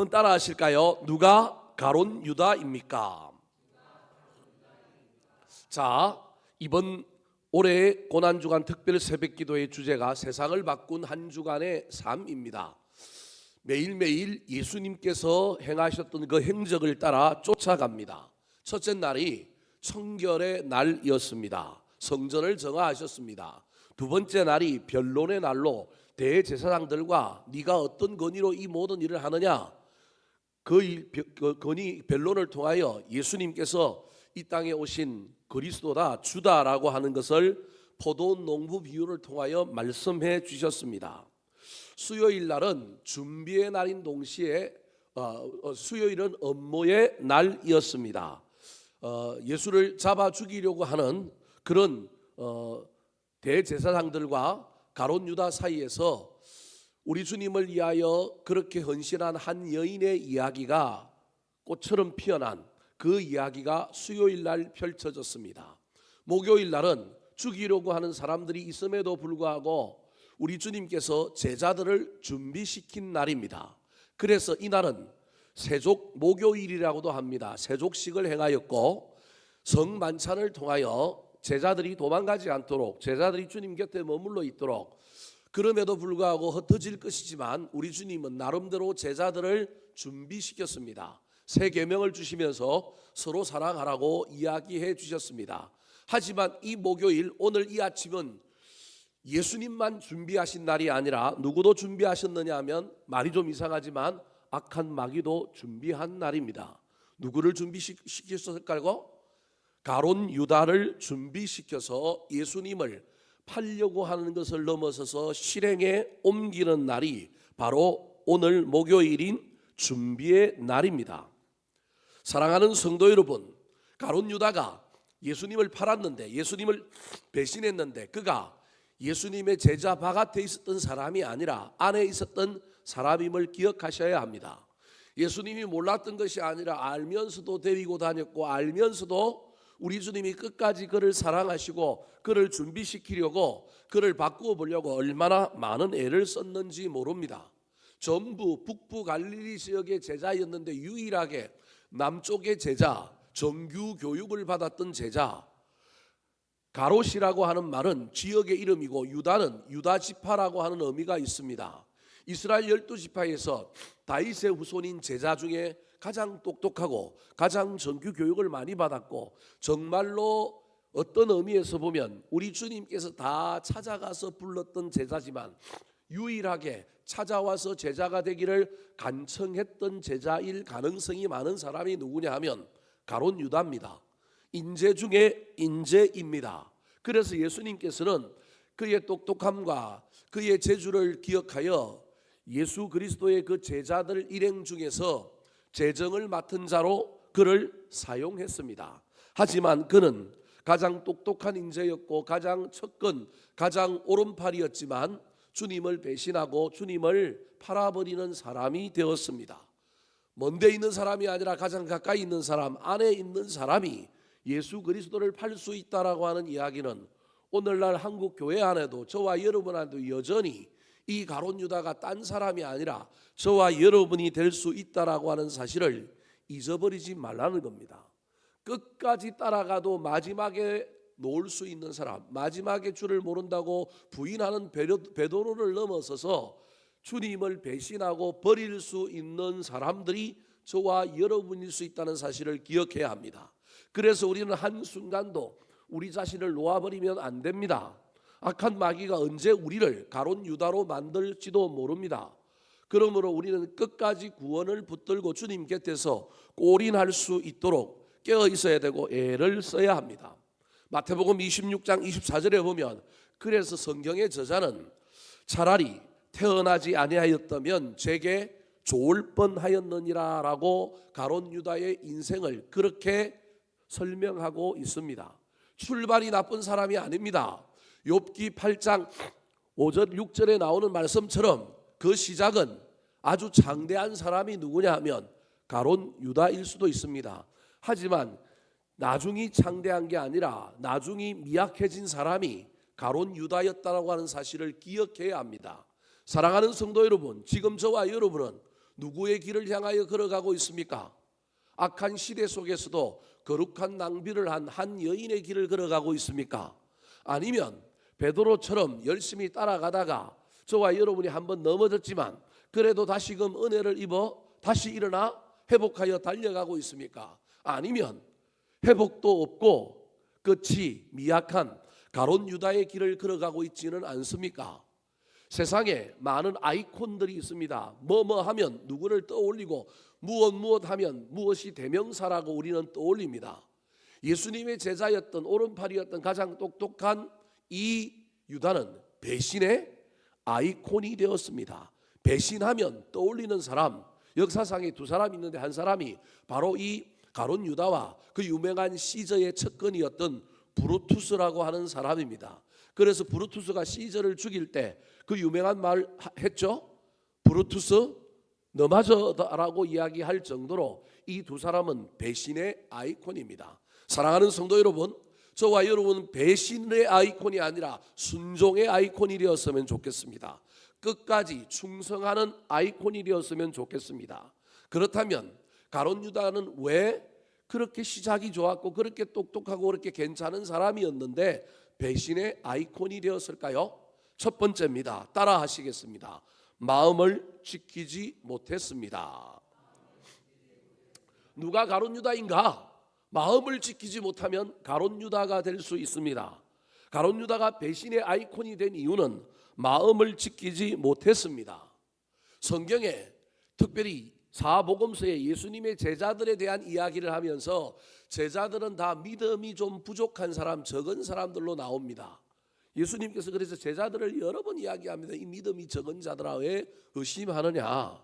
한번 따라 하실까요? 누가 가론 유다입니까? 자, 이번 올해의 고난주간 특별 새벽기도의 주제가 세상을 바꾼 한 주간의 삶입니다. 매일매일 예수님께서 행하셨던 그 행적을 따라 쫓아갑니다. 첫째 날이 청결의 날이었습니다. 성전을 정화하셨습니다. 두 번째 날이 변론의 날로 대제사장들과 네가 어떤 권위로 이 모든 일을 하느냐, 그 권위 변론을 통하여 예수님께서 이 땅에 오신 그리스도다, 주다라고 하는 것을 포도원 농부 비유를 통하여 말씀해 주셨습니다. 수요일 날은 준비의 날인 동시에 수요일은 업무의 날이었습니다. 예수를 잡아 죽이려고 하는 그런 대제사장들과 가론 유다 사이에서 우리 주님을 위하여 그렇게 헌신한 한 여인의 이야기가 꽃처럼 피어난 그 이야기가 수요일 날 펼쳐졌습니다. 목요일 날은 죽이려고 하는 사람들이 있음에도 불구하고 우리 주님께서 제자들을 준비시킨 날입니다. 그래서 이날은 세족 목요일이라고도 합니다. 세족식을 행하였고 성만찬을 통하여 제자들이 도망가지 않도록, 제자들이 주님 곁에 머물러 있도록, 그럼에도 불구하고 흩어질 것이지만 우리 주님은 나름대로 제자들을 준비시켰습니다. 새 계명을 주시면서 서로 사랑하라고 이야기해 주셨습니다. 하지만 이 목요일, 오늘 이 아침은 예수님만 준비하신 날이 아니라 누구도 준비하셨느냐 하면 말이 좀 이상하지만 악한 마귀도 준비한 날입니다. 누구를 준비시켰을까요? 가론 유다를 준비시켜서 예수님을 팔려고 하는 것을 넘어서서 실행에 옮기는 날이 바로 오늘 목요일인 준비의 날입니다. 사랑하는 성도 여러분, 가론 유다가 예수님을 팔았는데, 예수님을 배신했는데, 그가 예수님의 제자 바깥에 있었던 사람이 아니라 안에 있었던 사람임을 기억하셔야 합니다. 예수님이 몰랐던 것이 아니라 알면서도 데리고 다녔고, 알면서도 우리 주님이 끝까지 그를 사랑하시고 그를 준비시키려고, 그를 바꾸어 보려고 얼마나 많은 애를 썼는지 모릅니다. 전부 북부 갈릴리 지역의 제자였는데 유일하게 남쪽의 제자, 정규 교육을 받았던 제자, 가롯이라고 하는 말은 지역의 이름이고 유다는 유다지파라고 하는 의미가 있습니다. 이스라엘 12지파에서 다윗의 후손인 제자 중에 가장 똑똑하고 가장 정규 교육을 많이 받았고, 정말로 어떤 의미에서 보면 우리 주님께서 다 찾아가서 불렀던 제자지만 유일하게 찾아와서 제자가 되기를 간청했던 제자일 가능성이 많은 사람이 누구냐 하면 가론 유다입니다. 인재 중에 인재입니다. 그래서 예수님께서는 그의 똑똑함과 그의 재주를 기억하여 예수 그리스도의 그 제자들 일행 중에서 재정을 맡은 자로 그를 사용했습니다. 하지만 그는 가장 똑똑한 인재였고 가장 척근, 가장 오른팔이었지만 주님을 배신하고 주님을 팔아버리는 사람이 되었습니다. 먼데 있는 사람이 아니라 가장 가까이 있는 사람, 안에 있는 사람이 예수 그리스도를 팔 수 있다라고 하는 이야기는 오늘날 한국 교회 안에도 저와 여러분한테도 여전히 이 가론 유다가 딴 사람이 아니라 저와 여러분이 될 수 있다라고 하는 사실을 잊어버리지 말라는 겁니다. 끝까지 따라가도 마지막에 놓을 수 있는 사람, 마지막에 주를 모른다고 부인하는 베드로를 넘어서서 주님을 배신하고 버릴 수 있는 사람들이 저와 여러분일 수 있다는 사실을 기억해야 합니다. 그래서 우리는 한순간도 우리 자신을 놓아버리면 안 됩니다. 악한 마귀가 언제 우리를 가론 유다로 만들지도 모릅니다. 그러므로 우리는 끝까지 구원을 붙들고 주님 곁에서 골인할 수 있도록 깨어 있어야 되고 애를 써야 합니다. 마태복음 26장 24절에 보면 그래서 성경의 저자는 차라리 태어나지 아니하였다면 제게 좋을 뻔하였느니라 라고 가론 유다의 인생을 그렇게 설명하고 있습니다. 출발이 나쁜 사람이 아닙니다. 욥기 8장 5절 6절에 나오는 말씀처럼 그 시작은 아주 장대한 사람이 누구냐 하면 가론 유다일 수도 있습니다. 하지만 나중이 창대한 게 아니라 나중이 미약해진 사람이 가론 유다였다라고 하는 사실을 기억해야 합니다. 사랑하는 성도 여러분, 지금 저와 여러분은 누구의 길을 향하여 걸어가고 있습니까? 악한 시대 속에서도 거룩한 낭비를 한 여인의 길을 걸어가고 있습니까? 아니면 베드로처럼 열심히 따라가다가 저와 여러분이 한번 넘어졌지만 그래도 다시금 은혜를 입어 다시 일어나 회복하여 달려가고 있습니까? 아니면 회복도 없고 끝이 미약한 가론 유다의 길을 걸어가고 있지는 않습니까? 세상에 많은 아이콘들이 있습니다. 뭐뭐 하면 누구를 떠올리고 무엇 하면 무엇이 대명사라고 우리는 떠올립니다. 예수님의 제자였던 오른팔이었던 가장 똑똑한 이 유다는 배신의 아이콘이 되었습니다. 배신하면 떠올리는 사람, 역사상에 두 사람이 있는데 한 사람이 바로 이 가론 유다와 그 유명한 시저의 측근이었던 브루투스라고 하는 사람입니다. 그래서 브루투스가 시저를 죽일 때 그 유명한 말 했죠. 브루투스 너마저라고 이야기할 정도로 이 두 사람은 배신의 아이콘입니다. 사랑하는 성도 여러분, 저와 여러분은 배신의 아이콘이 아니라 순종의 아이콘이 되었으면 좋겠습니다. 끝까지 충성하는 아이콘이 되었으면 좋겠습니다. 그렇다면 가론 유다는 왜 그렇게 시작이 좋았고 그렇게 똑똑하고 그렇게 괜찮은 사람이었는데 배신의 아이콘이 되었을까요? 첫 번째입니다. 따라 하시겠습니다. 마음을 지키지 못했습니다. 누가 가론 유다인가? 마음을 지키지 못하면 가론 유다가 될 수 있습니다. 가론 유다가 배신의 아이콘이 된 이유는 마음을 지키지 못했습니다. 성경에 특별히 사복음서에 예수님의 제자들에 대한 이야기를 하면서 제자들은 다 믿음이 좀 부족한 사람, 적은 사람들로 나옵니다. 예수님께서 그래서 제자들을 여러 번 이야기합니다. 이 믿음이 적은 자들아 왜 의심하느냐.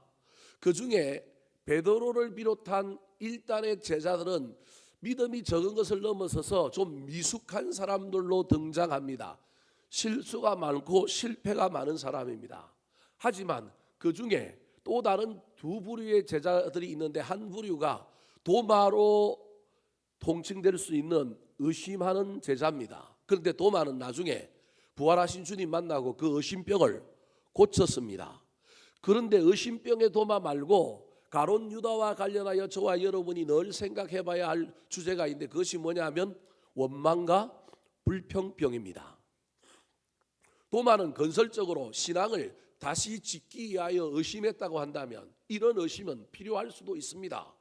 그 중에 베드로를 비롯한 일단의 제자들은 믿음이 적은 것을 넘어서서 좀 미숙한 사람들로 등장합니다. 실수가 많고 실패가 많은 사람입니다. 하지만 그 중에 또 다른 두 부류의 제자들이 있는데 한 부류가 도마로 통칭될 수 있는 의심하는 제자입니다. 그런데 도마는 나중에 부활하신 주님 만나고 그 의심병을 고쳤습니다. 그런데 의심병의 도마 말고 가론 유다와 관련하여 저와 여러분이 늘 생각해 봐야 할 주제가 있는데 그것이 뭐냐면 원망과 불평병입니다. 도마는 건설적으로 신앙을 다시 짓기 위하여 의심했다고 한다면 이런 의심은 필요할 수도 있습니다.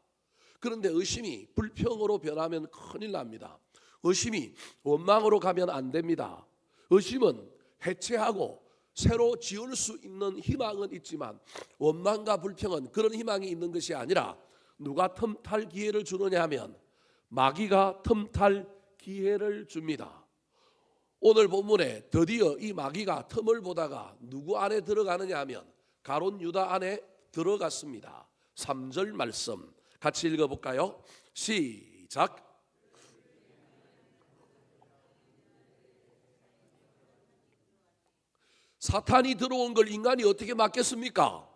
그런데 의심이 불평으로 변하면 큰일 납니다. 의심이 원망으로 가면 안 됩니다. 의심은 해체하고 새로 지을 수 있는 희망은 있지만 원망과 불평은 그런 희망이 있는 것이 아니라 누가 틈탈 기회를 주느냐 하면 마귀가 틈탈 기회를 줍니다. 오늘 본문에 드디어 이 마귀가 틈을 보다가 누구 안에 들어가느냐 하면 가론 유다 안에 들어갔습니다. 3절 말씀 같이 읽어볼까요? 시작. 사탄이 들어온 걸 인간이 어떻게 막겠습니까?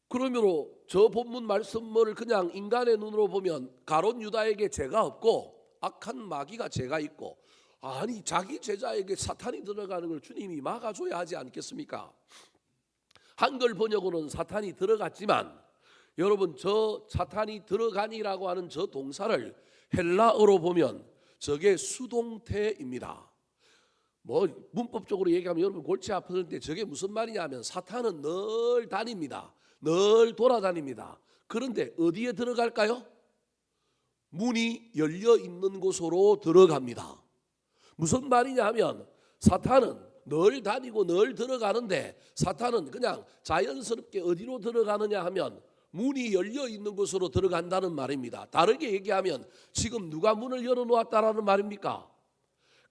그러므로 저 본문 말씀을 그냥 인간의 눈으로 보면 가론 유다에게 죄가 없고 악한 마귀가 죄가 있고 아니 자기 제자에게 사탄이 들어가는 걸 주님이 막아줘야 하지 않겠습니까? 한글 번역으로는 사탄이 들어갔지만 여러분 저 사탄이 들어가니라고 하는 저 동사를 헬라어로 보면 저게 수동태입니다. 뭐 문법적으로 얘기하면 여러분 골치 아프는데 저게 무슨 말이냐 하면 사탄은 늘 다닙니다. 늘 돌아다닙니다. 그런데 어디에 들어갈까요? 문이 열려 있는 곳으로 들어갑니다. 무슨 말이냐 하면 사탄은 늘 다니고 늘 들어가는데 사탄은 그냥 자연스럽게 어디로 들어가느냐 하면 문이 열려 있는 곳으로 들어간다는 말입니다. 다르게 얘기하면 지금 누가 문을 열어놓았다라는 말입니까?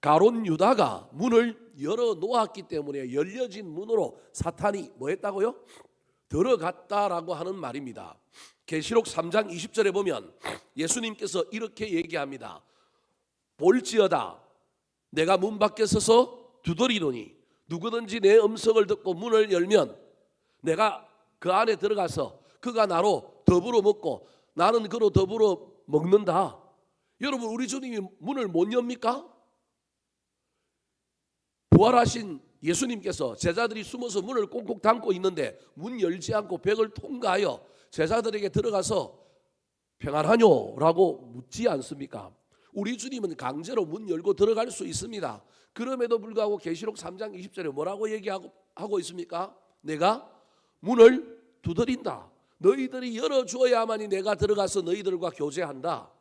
가론 유다가 문을 열어놓았기 때문에 열려진 문으로 사탄이 뭐 했다고요? 들어갔다라고 하는 말입니다. 계시록 3장 20절에 보면 예수님께서 이렇게 얘기합니다. 볼지어다 내가 문 밖에 서서 두드리노니 누구든지 내 음성을 듣고 문을 열면 내가 그 안에 들어가서 그가 나로 더불어 먹고 나는 그로 더불어 먹는다. 여러분 우리 주님이 문을 못 엽니까? 부활하신 예수님께서 제자들이 숨어서 문을 꽁꽁 닫고 있는데 문 열지 않고 벽을 통과하여 제자들에게 들어가서 평안하뇨? 라고 묻지 않습니까? 우리 주님은 강제로 문 열고 들어갈 수 있습니다. 그럼에도 불구하고 계시록 3장 20절에 뭐라고 얘기하고 있습니까? 내가 문을 두드린다. 너희들이 열어주어야만이 내가 들어가서 너희들과 교제한다.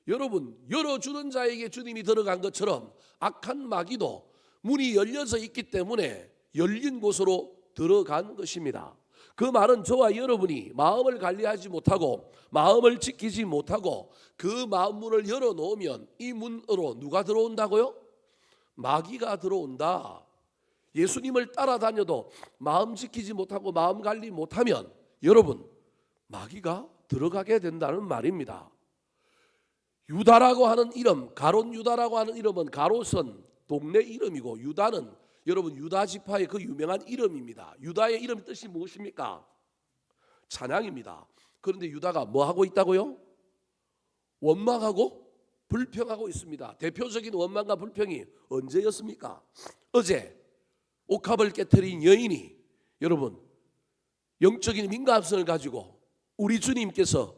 여러분, 열어주는 자에게 주님이 들어간 것처럼 악한 마귀도 문이 열려져 있기 때문에 열린 곳으로 들어간 것입니다. 그 말은 저와 여러분이 마음을 관리하지 못하고 마음을 지키지 못하고 그 마음 문을 열어놓으면 이 문으로 누가 들어온다고요? 마귀가 들어온다. 예수님을 따라다녀도 마음 지키지 못하고 마음 관리 못하면 여러분, 마귀가 들어가게 된다는 말입니다. 유다라고 하는 이름, 가롯 유다라고 하는 이름은 가롯은 동네 이름이고 유다는 여러분 유다 지파의 그 유명한 이름입니다. 유다의 이름 뜻이 무엇입니까? 찬양입니다. 그런데 유다가 뭐 하고 있다고요? 원망하고 불평하고 있습니다. 대표적인 원망과 불평이 언제였습니까? 어제 옥합을 깨뜨린 여인이 여러분 영적인 민감성을 가지고 우리 주님께서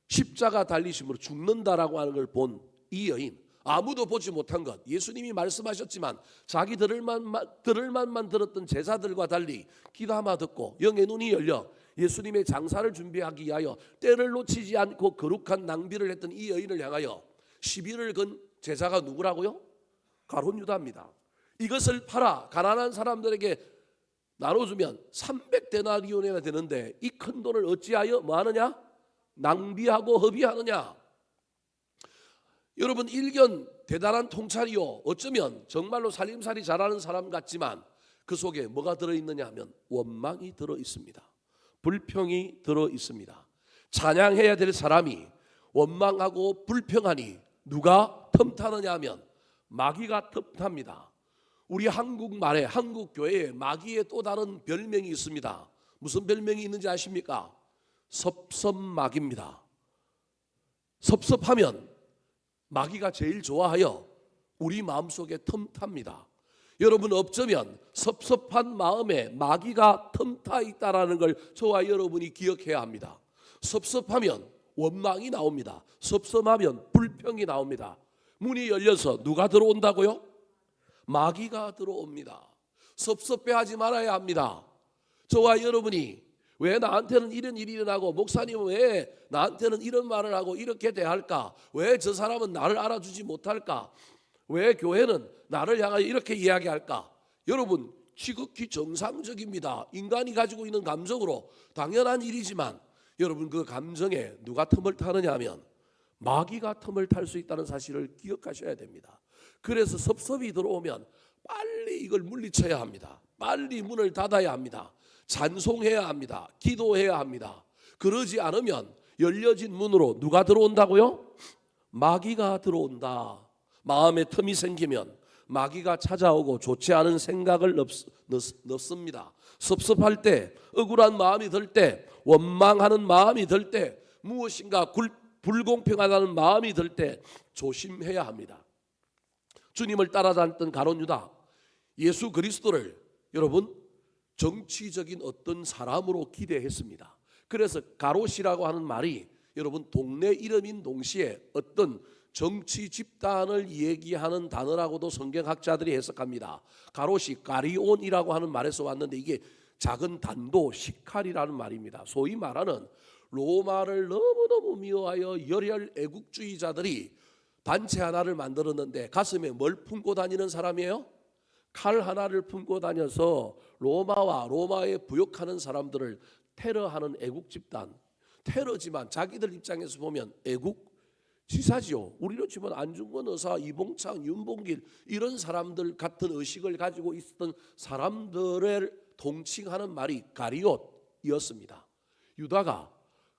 십자가 달리심으로 죽는다라고 하는 걸 본 이 여인, 아무도 보지 못한 것, 예수님이 말씀하셨지만 자기들만 들었던 제자들과 달리 귀담아 듣고 영의 눈이 열려 예수님의 장사를 준비하기 위하여 때를 놓치지 않고 거룩한 낭비를 했던 이 여인을 향하여 시비를 건 제자가 누구라고요? 가롯 유다입니다. 이것을 팔아 가난한 사람들에게 나눠주면 300데나리온이나 되는데 이 큰 돈을 어찌하여 뭐하느냐? 낭비하고 허비하느냐? 여러분, 일견 대단한 통찰이요, 어쩌면 정말로 살림살이 잘하는 사람 같지만 그 속에 뭐가 들어있느냐 하면 원망이 들어있습니다. 불평이 들어있습니다. 찬양해야 될 사람이 원망하고 불평하니 누가 틈타느냐 하면 마귀가 틈탑니다. 우리 한국말에, 한국교회에 마귀의 또 다른 별명이 있습니다. 무슨 별명이 있는지 아십니까? 섭섭마귀입니다. 섭섭하면 마귀가 제일 좋아하여 우리 마음속에 틈탑니다. 여러분, 어쩌면 섭섭한 마음에 마귀가 틈타 있다라는 걸 저와 여러분이 기억해야 합니다. 섭섭하면 원망이 나옵니다. 섭섭하면 불평이 나옵니다. 문이 열려서 누가 들어온다고요? 마귀가 들어옵니다. 섭섭해하지 말아야 합니다. 저와 여러분이 왜 나한테는 이런 일이 일어나고 목사님은 왜 나한테는 이런 말을 하고 이렇게 대할까? 왜 저 사람은 나를 알아주지 못할까? 왜 교회는 나를 향하여 이렇게 이야기할까? 여러분, 지극히 정상적입니다. 인간이 가지고 있는 감정으로 당연한 일이지만 여러분, 그 감정에 누가 틈을 타느냐 하면 마귀가 틈을 탈 수 있다는 사실을 기억하셔야 됩니다. 그래서 섭섭이 들어오면 빨리 이걸 물리쳐야 합니다. 빨리 문을 닫아야 합니다. 찬송해야 합니다. 기도해야 합니다. 그러지 않으면 열려진 문으로 누가 들어온다고요? 마귀가 들어온다. 마음에 틈이 생기면 마귀가 찾아오고 좋지 않은 생각을 넣습니다. 섭섭할 때, 억울한 마음이 들 때, 원망하는 마음이 들 때, 무엇인가 불공평하다는 마음이 들 때 조심해야 합니다. 주님을 따라다녔던 가롯 유다, 예수 그리스도를 여러분 정치적인 어떤 사람으로 기대했습니다. 그래서 가롯이라고 하는 말이 여러분 동네 이름인 동시에 어떤 정치 집단을 얘기하는 단어라고도 성경학자들이 해석합니다. 가롯이 가리온이라고 하는 말에서 왔는데 이게 작은 단도, 시칼이라는 말입니다. 소위 말하는 로마를 너무너무 미워하여 열혈 애국주의자들이 단체 하나를 만들었는데 가슴에 뭘 품고 다니는 사람이에요? 칼 하나를 품고 다녀서 로마와 로마에 부역하는 사람들을 테러하는 애국 집단. 테러지만 자기들 입장에서 보면 애국 지사지요. 우리로 치면 안중근 의사, 이봉창, 윤봉길 이런 사람들 같은 의식을 가지고 있었던 사람들을 통칭하는 말이 가리옷이었습니다. 유다가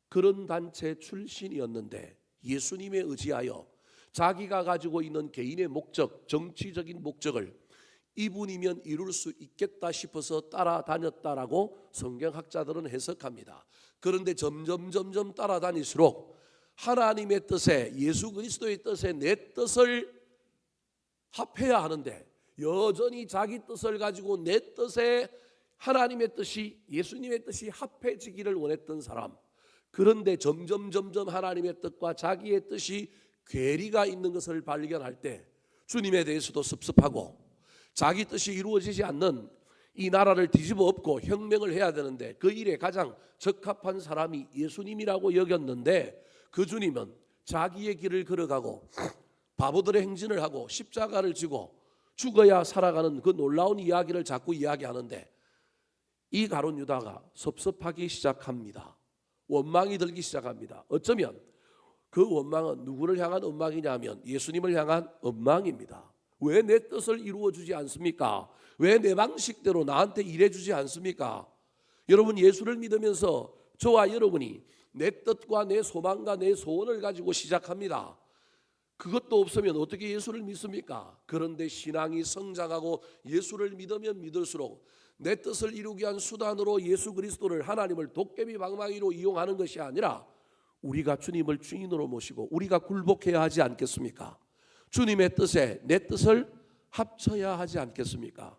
그런 단체 출신이었는데 예수님에 의지하여 자기가 가지고 있는 개인의 목적, 정치적인 목적을 이분이면 이룰 수 있겠다 싶어서 따라다녔다라고 성경학자들은 해석합니다. 그런데 점점 따라다닐수록 하나님의 뜻에, 예수 그리스도의 뜻에 내 뜻을 합해야 하는데 여전히 자기 뜻을 가지고 내 뜻에 하나님의 뜻이, 예수님의 뜻이 합해지기를 원했던 사람. 그런데 점점 하나님의 뜻과 자기의 뜻이 괴리가 있는 것을 발견할 때 주님에 대해서도 섭섭하고, 자기 뜻이 이루어지지 않는 이 나라를 뒤집어 엎고 혁명을 해야 되는데 그 일에 가장 적합한 사람이 예수님이라고 여겼는데, 그 주님은 자기의 길을 걸어가고 바보들의 행진을 하고 십자가를 지고 죽어야 살아가는 그 놀라운 이야기를 자꾸 이야기하는데, 이 가룟 유다가 섭섭하기 시작합니다. 원망이 들기 시작합니다. 어쩌면 그 원망은 누구를 향한 원망이냐 하면 예수님을 향한 원망입니다. 왜 내 뜻을 이루어 주지 않습니까? 왜 내 방식대로 나한테 일해 주지 않습니까? 여러분, 예수를 믿으면서 저와 여러분이 내 뜻과 내 소망과 내 소원을 가지고 시작합니다. 그것도 없으면 어떻게 예수를 믿습니까? 그런데 신앙이 성장하고 예수를 믿으면 믿을수록 내 뜻을 이루기 위한 수단으로 예수 그리스도를, 하나님을 도깨비 방망이로 이용하는 것이 아니라 우리가 주님을 주인으로 모시고 우리가 굴복해야 하지 않겠습니까? 주님의 뜻에 내 뜻을 합쳐야 하지 않겠습니까?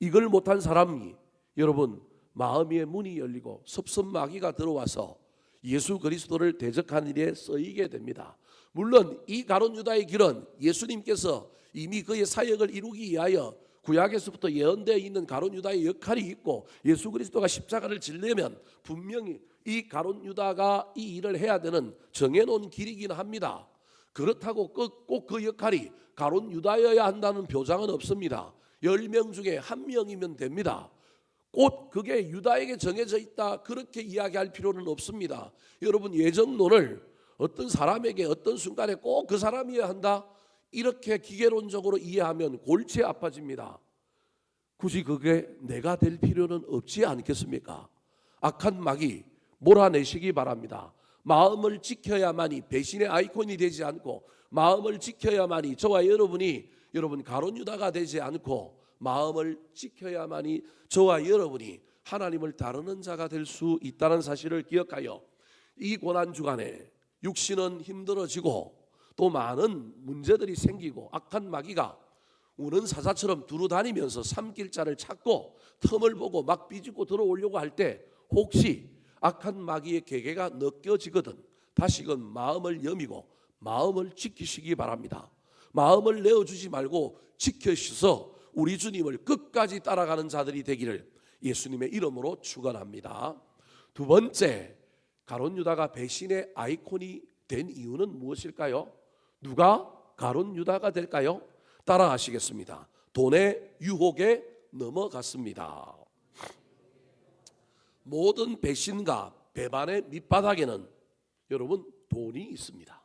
이걸 못한 사람이, 여러분, 마음의 문이 열리고 섭섭마귀가 들어와서 예수 그리스도를 대적하는 일에 쓰이게 됩니다. 물론 이 가룟 유다의 길은 예수님께서 이미 그의 사역을 이루기 위하여 구약에서부터 예언되어 있는 가룟 유다의 역할이 있고, 예수 그리스도가 십자가를 지려면 분명히 이 가룟 유다가 이 일을 해야 되는 정해놓은 길이긴 합니다. 그렇다고 꼭 그 역할이 가룟 유다여야 한다는 표장은 없습니다. 10명 중에 1명이면 됩니다. 꼭 그게 유다에게 정해져 있다, 그렇게 이야기할 필요는 없습니다. 여러분, 예정론을 어떤 사람에게 어떤 순간에 꼭 그 사람이어야 한다, 이렇게 기계론적으로 이해하면 골치 아파집니다. 굳이 그게 내가 될 필요는 없지 않겠습니까? 악한 마귀 몰아내시기 바랍니다. 마음을 지켜야만이 배신의 아이콘이 되지 않고, 마음을 지켜야만이 저와 여러분이 가룟 유다가 되지 않고, 마음을 지켜야만이 저와 여러분이 하나님을 다루는 자가 될 수 있다는 사실을 기억하여 이 고난 주간에 육신은 힘들어지고 또 많은 문제들이 생기고 악한 마귀가 우는 사자처럼 두루다니면서 삼킬자를 찾고 틈을 보고 막 비집고 들어오려고 할 때, 혹시 악한 마귀의 계계가 느껴지거든 다시금 마음을 여미고 마음을 지키시기 바랍니다. 마음을 내어주지 말고 지켜주셔서 우리 주님을 끝까지 따라가는 자들이 되기를 예수님의 이름으로 축원합니다. 두 번째, 가룟 유다가 배신의 아이콘이 된 이유는 무엇일까요? 누가 가룟 유다가 될까요? 따라하시겠습니다. 돈의 유혹에 넘어갔습니다. 모든 배신과 배반의 밑바닥에는 여러분 돈이 있습니다.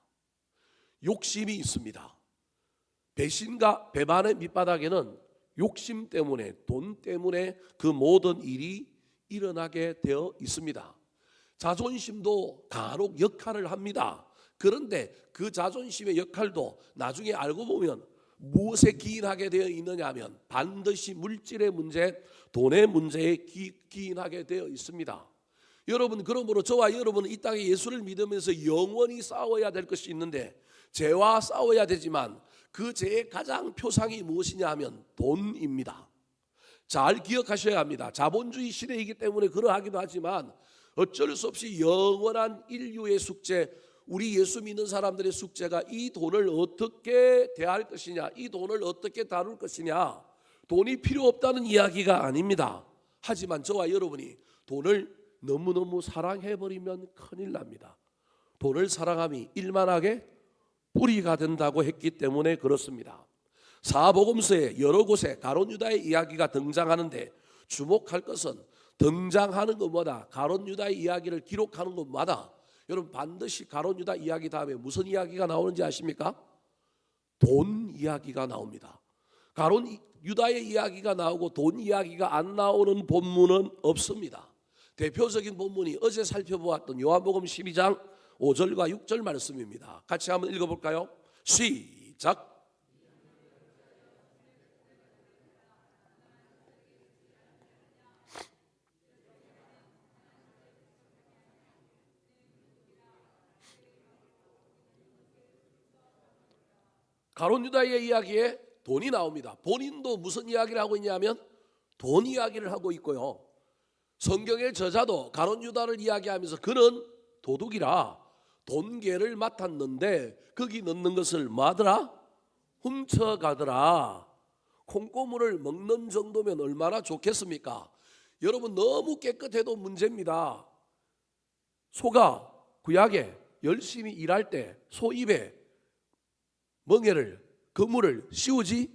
욕심이 있습니다. 배신과 배반의 밑바닥에는 욕심 때문에, 돈 때문에 그 모든 일이 일어나게 되어 있습니다. 자존심도 간혹 역할을 합니다. 그런데 그 자존심의 역할도 나중에 알고 보면 무엇에 기인하게 되어 있느냐 하면 반드시 물질의 문제, 돈의 문제에 기인하게 되어 있습니다. 여러분, 그러므로 저와 여러분은 이 땅에 예수를 믿으면서 영원히 싸워야 될 것이 있는데, 죄와 싸워야 되지만 그 죄의 가장 표상이 무엇이냐 하면 돈입니다. 잘 기억하셔야 합니다. 자본주의 시대이기 때문에 그러하기도 하지만 어쩔 수 없이 영원한 인류의 숙제, 우리 예수 믿는 사람들의 숙제가 이 돈을 어떻게 대할 것이냐, 이 돈을 어떻게 다룰 것이냐. 돈이 필요 없다는 이야기가 아닙니다. 하지만 저와 여러분이 돈을 너무너무 사랑해버리면 큰일 납니다. 돈을 사랑함이 일만하게 뿌리가 된다고 했기 때문에 그렇습니다. 사복음서에 여러 곳에 가룟 유다의 이야기가 등장하는데, 주목할 것은 등장하는 것마다, 가룟 유다의 이야기를 기록하는 것마다 여러분 반드시 가룟 유다 이야기 다음에 무슨 이야기가 나오는지 아십니까? 돈 이야기가 나옵니다. 가룟 유다의 이야기가 나오고 돈 이야기가 안 나오는 본문은 없습니다. 대표적인 본문이 어제 살펴보았던 요한복음 12장 5절과 6절 말씀입니다. 같이 한번 읽어볼까요? 시작. 가룟 유다의 이야기에 돈이 나옵니다. 본인도 무슨 이야기를 하고 있냐면 돈 이야기를 하고 있고요. 성경의 저자도 가룟 유다를 이야기하면서 그는 도둑이라 돈계를 맡았는데 거기 넣는 것을 뭐하더라? 훔쳐가더라. 콩고물을 먹는 정도면 얼마나 좋겠습니까? 여러분, 너무 깨끗해도 문제입니다. 소가 구약에 열심히 일할 때 소 입에 멍에를 그물을 씌우지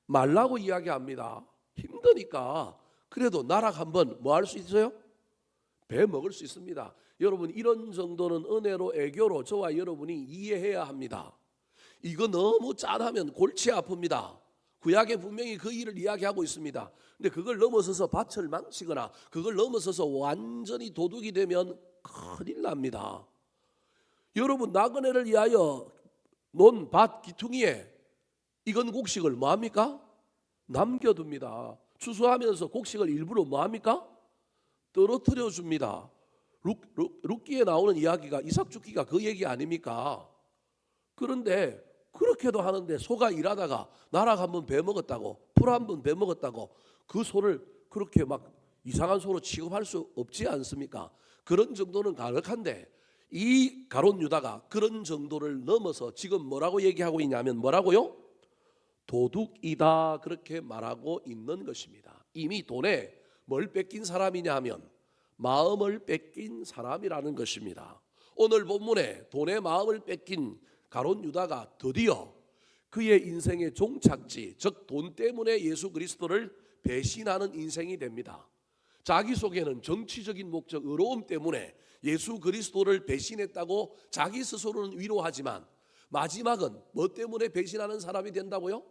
말라고 이야기합니다. 힘드니까. 그래도 나락 한번 뭐 할 수 있어요? 배 먹을 수 있습니다. 여러분, 이런 정도는 은혜로 애교로 저와 여러분이 이해해야 합니다. 이거 너무 짠하면 골치 아픕니다. 구약에 분명히 그 일을 이야기하고 있습니다. 근데 그걸 넘어서서 밭을 망치거나 그걸 넘어서서 완전히 도둑이 되면 큰일 납니다. 여러분, 나그네를 위하여 논 밭 기퉁이에 익은 곡식을 뭐합니까? 남겨둡니다. 추수하면서 곡식을 일부러 뭐합니까? 떨어뜨려 줍니다. 룻기에 나오는 이야기가 이삭죽기가 그 얘기 아닙니까? 그런데 그렇게도 하는데 소가 일하다가 나락 한번 베먹었다고 풀 한번 베먹었다고 그 소를 그렇게 막 이상한 소로 취급할 수 없지 않습니까? 그런 정도는 가능한데 이 가룟 유다가 그런 정도를 넘어서 지금 뭐라고 얘기하고 있냐면 뭐라고요? 도둑이다, 그렇게 말하고 있는 것입니다. 이미 돈에 뭘 뺏긴 사람이냐 하면 마음을 뺏긴 사람이라는 것입니다. 오늘 본문에 돈의 마음을 뺏긴 가룟 유다가 드디어 그의 인생의 종착지, 즉 돈 때문에 예수 그리스도를 배신하는 인생이 됩니다. 자기 속에는 정치적인 목적, 의로움 때문에 예수 그리스도를 배신했다고 자기 스스로는 위로하지만 마지막은 뭐 때문에 배신하는 사람이 된다고요?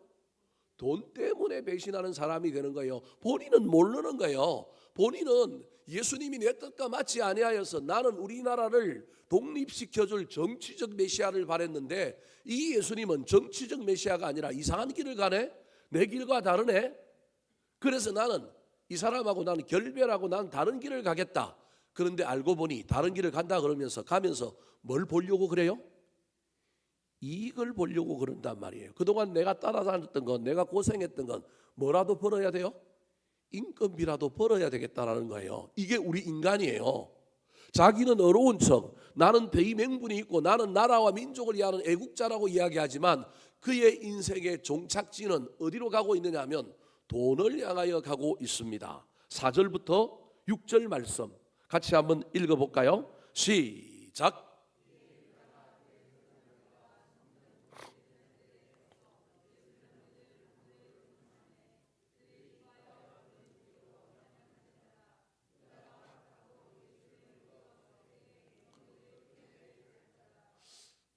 돈 때문에 배신하는 사람이 되는 거예요. 본인은 모르는 거예요. 본인은 예수님이 내 뜻과 맞지 아니하여서 나는 우리나라를 독립시켜줄 정치적 메시아를 바랬는데 이 예수님은 정치적 메시아가 아니라 이상한 길을 가네? 내 길과 다르네? 그래서 나는 이 사람하고 나는 결별하고 나는 다른 길을 가겠다. 그런데 알고 보니 다른 길을 간다 그러면서 가면서 뭘 보려고 그래요? 이익을 보려고 그런단 말이에요. 그동안 내가 따라다녔던 건, 내가 고생했던 건 뭐라도 벌어야 돼요? 인건비라도 벌어야 되겠다라는 거예요. 이게 우리 인간이에요. 자기는 어려운 척, 나는 대의 명분이 있고 나는 나라와 민족을 위하는 애국자라고 이야기하지만 그의 인생의 종착지는 어디로 가고 있느냐 하면 돈을 향하여 가고 있습니다. 4절부터 6절 말씀 같이 한번 읽어볼까요? 시작.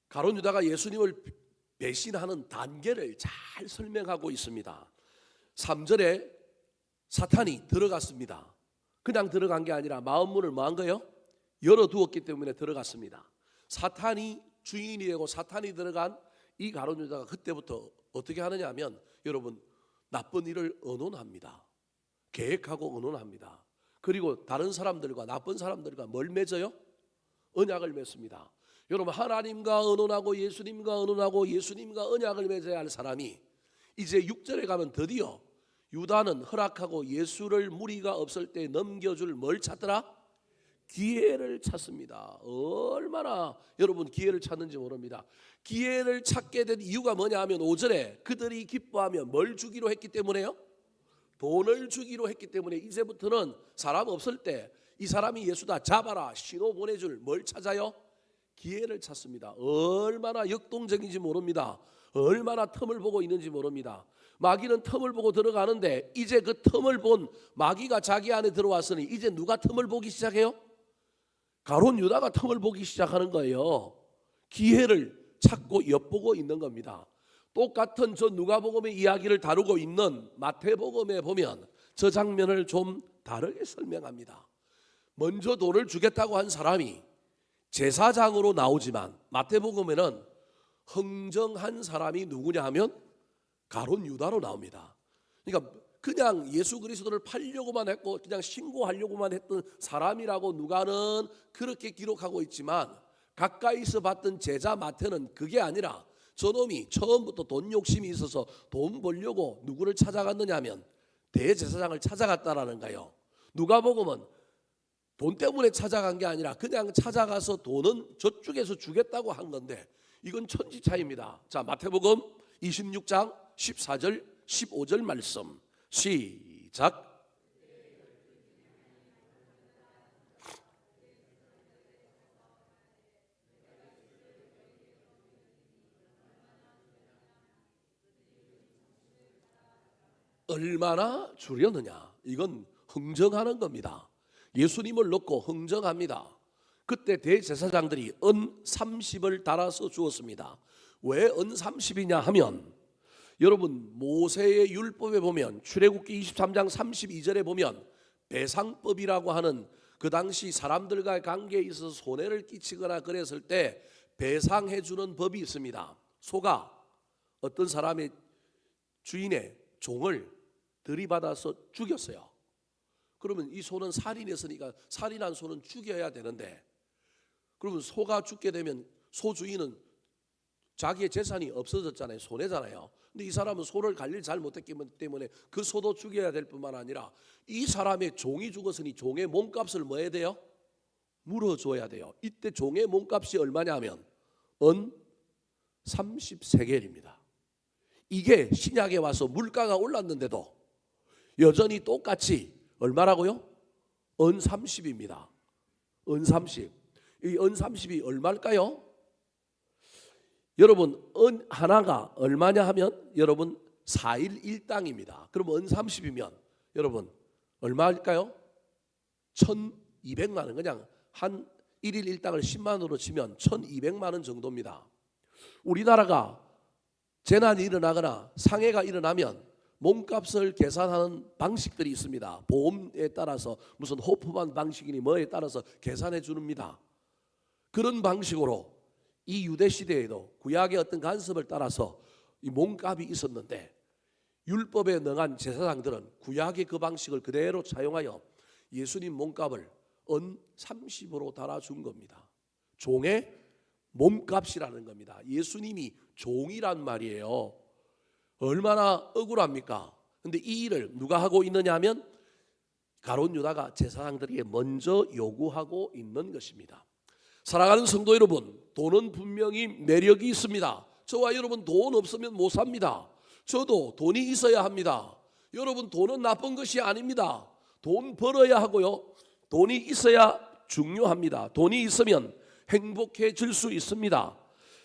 가룟 유다가 예수님을 배신하는 단계를 잘 설명하고 있습니다. 3절에 사탄이 들어갔습니다. 그냥 들어간 게 아니라 마음문을 뭐한 거예요? 열어두었기 때문에 들어갔습니다. 사탄이 주인이 되고 사탄이 들어간 이 가룟 유다가 그때부터 어떻게 하느냐 하면 여러분, 나쁜 일을 언론합니다. 계획하고 언론합니다. 그리고 다른 사람들과 나쁜 사람들과 뭘 맺어요? 언약을 맺습니다. 여러분, 하나님과 언론하고 예수님과 언론하고 예수님과 언약을 맺어야 할 사람이 이제 6절에 가면 드디어 유다는 허락하고 예수를 무리가 없을 때 넘겨줄 뭘 찾더라? 기회를 찾습니다. 얼마나 여러분 기회를 찾는지 모릅니다. 기회를 찾게 된 이유가 뭐냐 하면 5절에 그들이 기뻐하며 뭘 주기로 했기 때문에요? 돈을 주기로 했기 때문에 이제부터는 사람 없을 때 이 사람이 예수다 잡아라 신호 보내줄 뭘 찾아요? 기회를 찾습니다. 얼마나 역동적인지 모릅니다. 얼마나 틈을 보고 있는지 모릅니다. 마귀는 틈을 보고 들어가는데 이제 그 틈을 본 마귀가 자기 안에 들어왔으니 이제 누가 틈을 보기 시작해요? 가룟 유다가 틈을 보기 시작하는 거예요. 기회를 찾고 엿보고 있는 겁니다. 똑같은 저 누가복음의 이야기를 다루고 있는 마태복음에 보면 저 장면을 좀 다르게 설명합니다. 먼저 돈을 주겠다고 한 사람이 제사장으로 나오지만 마태복음에는 흥정한 사람이 누구냐 하면 가룟 유다로 나옵니다. 그러니까 그냥 예수 그리스도를 팔려고만 했고 그냥 신고하려고만 했던 사람이라고 누가는 그렇게 기록하고 있지만 가까이서 봤던 제자 마태는 그게 아니라 저놈이 처음부터 돈 욕심이 있어서 돈 벌려고 누구를 찾아갔느냐 하면 대제사장을 찾아갔다라는 거예요. 누가복음은 돈 때문에 찾아간 게 아니라 그냥 찾아가서 돈은 저쪽에서 주겠다고 한 건데 이건 천지 차이입니다. 자, 마태복음 26장 14절 15절 말씀 시작. 얼마나 주려느냐? 이건 흥정하는 겁니다. 예수님을 놓고 흥정합니다. 그때 대제사장들이 은 30을 달아서 주었습니다. 왜 은 30이냐 하면 여러분 모세의 율법에 보면 출애굽기 23장 32절에 보면 배상법이라고 하는 그 당시 사람들과의 관계에 있어서 손해를 끼치거나 그랬을 때 배상해 주는 법이 있습니다. 소가 어떤 사람의 주인의 종을 들이받아서 죽였어요. 그러면 이 소는 살인했으니까 살인한 소는 죽여야 되는데 그러면 소가 죽게 되면 소 주인은 자기의 재산이 없어졌잖아요. 손해잖아요. 근데 이 사람은 소를 관리를 잘 못했기 때문에 그 소도 죽여야 될 뿐만 아니라 이 사람의 종이 죽었으니 종의 몸값을 뭐 해야 돼요? 물어줘야 돼요. 이때 종의 몸값이 얼마냐 하면 은 30세겔입니다. 이게 신약에 와서 물가가 올랐는데도 여전히 똑같이 얼마라고요? 은 30입니다. 은 30. 이 은 30이 얼마일까요? 여러분 은 하나가 얼마냐 하면 여러분 4일 1당입니다. 그럼 은 30이면 여러분 얼마일까요? 1200만 원. 그냥 한 1일 1당을 10만 원으로 치면 1200만 원 정도입니다. 우리나라가 재난이 일어나거나 상해가 일어나면 몸값을 계산하는 방식들이 있습니다. 보험에 따라서 무슨 호프만 방식이니 뭐에 따라서 계산해 줍니다. 그런 방식으로 이 유대 시대에도 구약의 어떤 간섭을 따라서 이 몸값이 있었는데 율법에 능한 제사장들은 구약의 그 방식을 그대로 차용하여 예수님 몸값을 은 30으로 달아준 겁니다. 종의 몸값이라는 겁니다. 예수님이 종이란 말이에요. 얼마나 억울합니까? 근데 이 일을 누가 하고 있느냐 하면 가룟 유다가 제사장들에게 먼저 요구하고 있는 것입니다. 사랑하는 성도 여러분, 돈은 분명히 매력이 있습니다. 저와 여러분 돈 없으면 못 삽니다. 저도 돈이 있어야 합니다. 여러분 돈은 나쁜 것이 아닙니다. 돈 벌어야 하고요. 돈이 있어야 중요합니다. 돈이 있으면 행복해질 수 있습니다.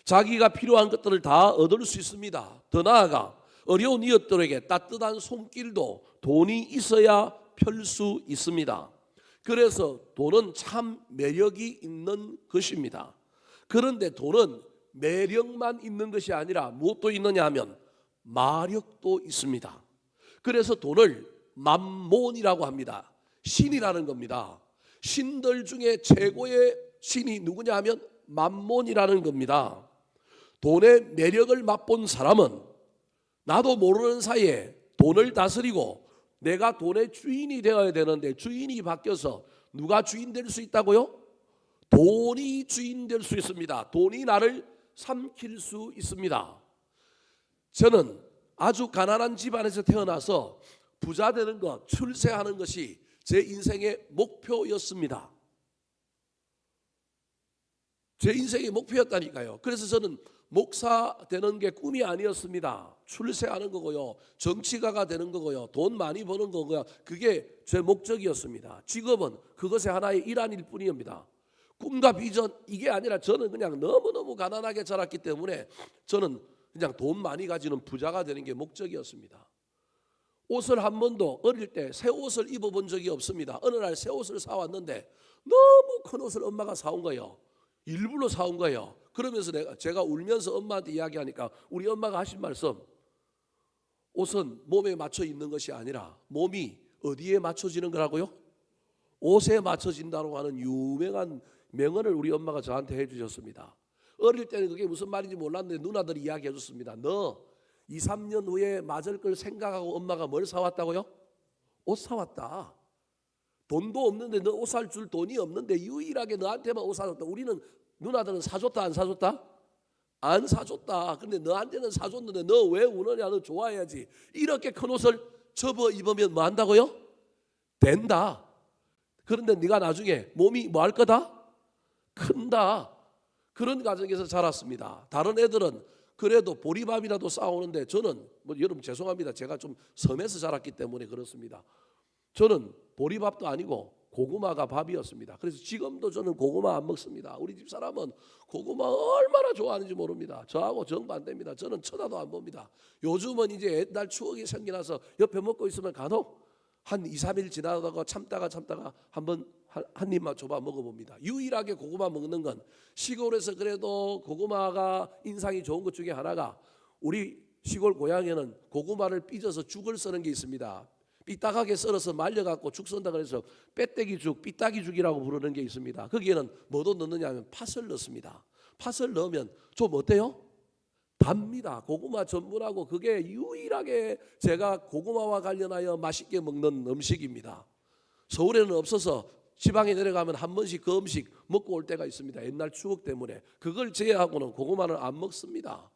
자기가 필요한 것들을 다 얻을 수 있습니다. 더 나아가 어려운 이웃들에게 따뜻한 손길도 돈이 있어야 펼 수 있습니다. 그래서 돈은 참 매력이 있는 것입니다. 그런데 돈은 매력만 있는 것이 아니라 무엇도 있느냐 하면 마력도 있습니다. 그래서 돈을 맘몬이라고 합니다. 신이라는 겁니다. 신들 중에 최고의 신이 누구냐 하면 맘몬이라는 겁니다. 돈의 매력을 맛본 사람은 나도 모르는 사이에 돈을 다스리고 내가 돈의 주인이 되어야 되는데 주인이 바뀌어서 누가 주인 될 수 있다고요? 돈이 주인 될 수 있습니다. 돈이 나를 삼킬 수 있습니다. 저는 아주 가난한 집안에서 태어나서 부자 되는 것, 출세하는 것이 제 인생의 목표였습니다. 제 인생의 목표였다니까요. 그래서 저는 목사 되는 게 꿈이 아니었습니다. 출세하는 거고요. 정치가가 되는 거고요. 돈 많이 버는 거고요. 그게 제 목적이었습니다. 직업은 그것의 하나의 일환일 뿐입니다. 꿈과 비전 이게 아니라 저는 그냥 너무너무 가난하게 자랐기 때문에 저는 그냥 돈 많이 가지는 부자가 되는 게 목적이었습니다. 옷을 한 번도 어릴 때 새 옷을 입어본 적이 없습니다. 어느 날 새 옷을 사왔는데 너무 큰 옷을 엄마가 사온 거예요. 일부러 사온 거예요. 그러면서 제가 울면서 엄마한테 이야기하니까 우리 엄마가 하신 말씀, 옷은 몸에 맞춰 입는 것이 아니라 몸이 어디에 맞춰지는 거라고요? 옷에 맞춰진다고 하는 유명한 명언을 우리 엄마가 저한테 해주셨습니다. 어릴 때는 그게 무슨 말인지 몰랐는데 누나들이 이야기해 줬습니다. 너 2, 3년 후에 맞을 걸 생각하고 엄마가 뭘 사왔다고요? 옷 사왔다. 돈도 없는데 너 옷 살 줄 돈이 없는데 유일하게 너한테만 옷 사줬다. 우리는 누나들은 사줬다 안 사줬다? 안 사줬다. 근데 너한테는 사줬는데 너 왜 우느냐? 너 좋아해야지. 이렇게 큰 옷을 접어 입으면 뭐 한다고요? 된다. 그런데 네가 나중에 몸이 뭐 할 거다? 큰다. 그런 가정에서 자랐습니다. 다른 애들은 그래도 보리밥이라도 싸우는데 저는 뭐 여러분 죄송합니다. 제가 좀 섬에서 자랐기 때문에 그렇습니다. 저는 보리밥도 아니고 고구마가 밥이었습니다. 그래서 지금도 저는 고구마 안 먹습니다. 우리 집 사람은 고구마 얼마나 좋아하는지 모릅니다. 저하고 정반대입니다. 저는 쳐다도 안 봅니다. 요즘은 이제 옛날 추억이 생겨나서 옆에 먹고 있으면 간혹 한 2, 3일 지나다가 참다가 한번 한 입만 줘봐 먹어봅니다. 유일하게 고구마 먹는 건 시골에서 그래도 고구마가 인상이 좋은 것 중에 하나가 우리 시골 고향에는 고구마를 삐져서 죽을 쓰는 게 있습니다. 삐딱하게 썰어서 말려갖고 죽 쓴다 그래서 빼떼기죽, 삐딱이죽이라고 부르는 게 있습니다. 거기에는 뭐도 넣느냐 하면 팥을 넣습니다. 팥을 넣으면 좀 어때요? 답니다. 고구마 전분하고 그게 유일하게 제가 고구마와 관련하여 맛있게 먹는 음식입니다. 서울에는 없어서 지방에 내려가면 한 번씩 그 음식 먹고 올 때가 있습니다. 옛날 추억 때문에. 그걸 제외하고는 고구마는 안 먹습니다.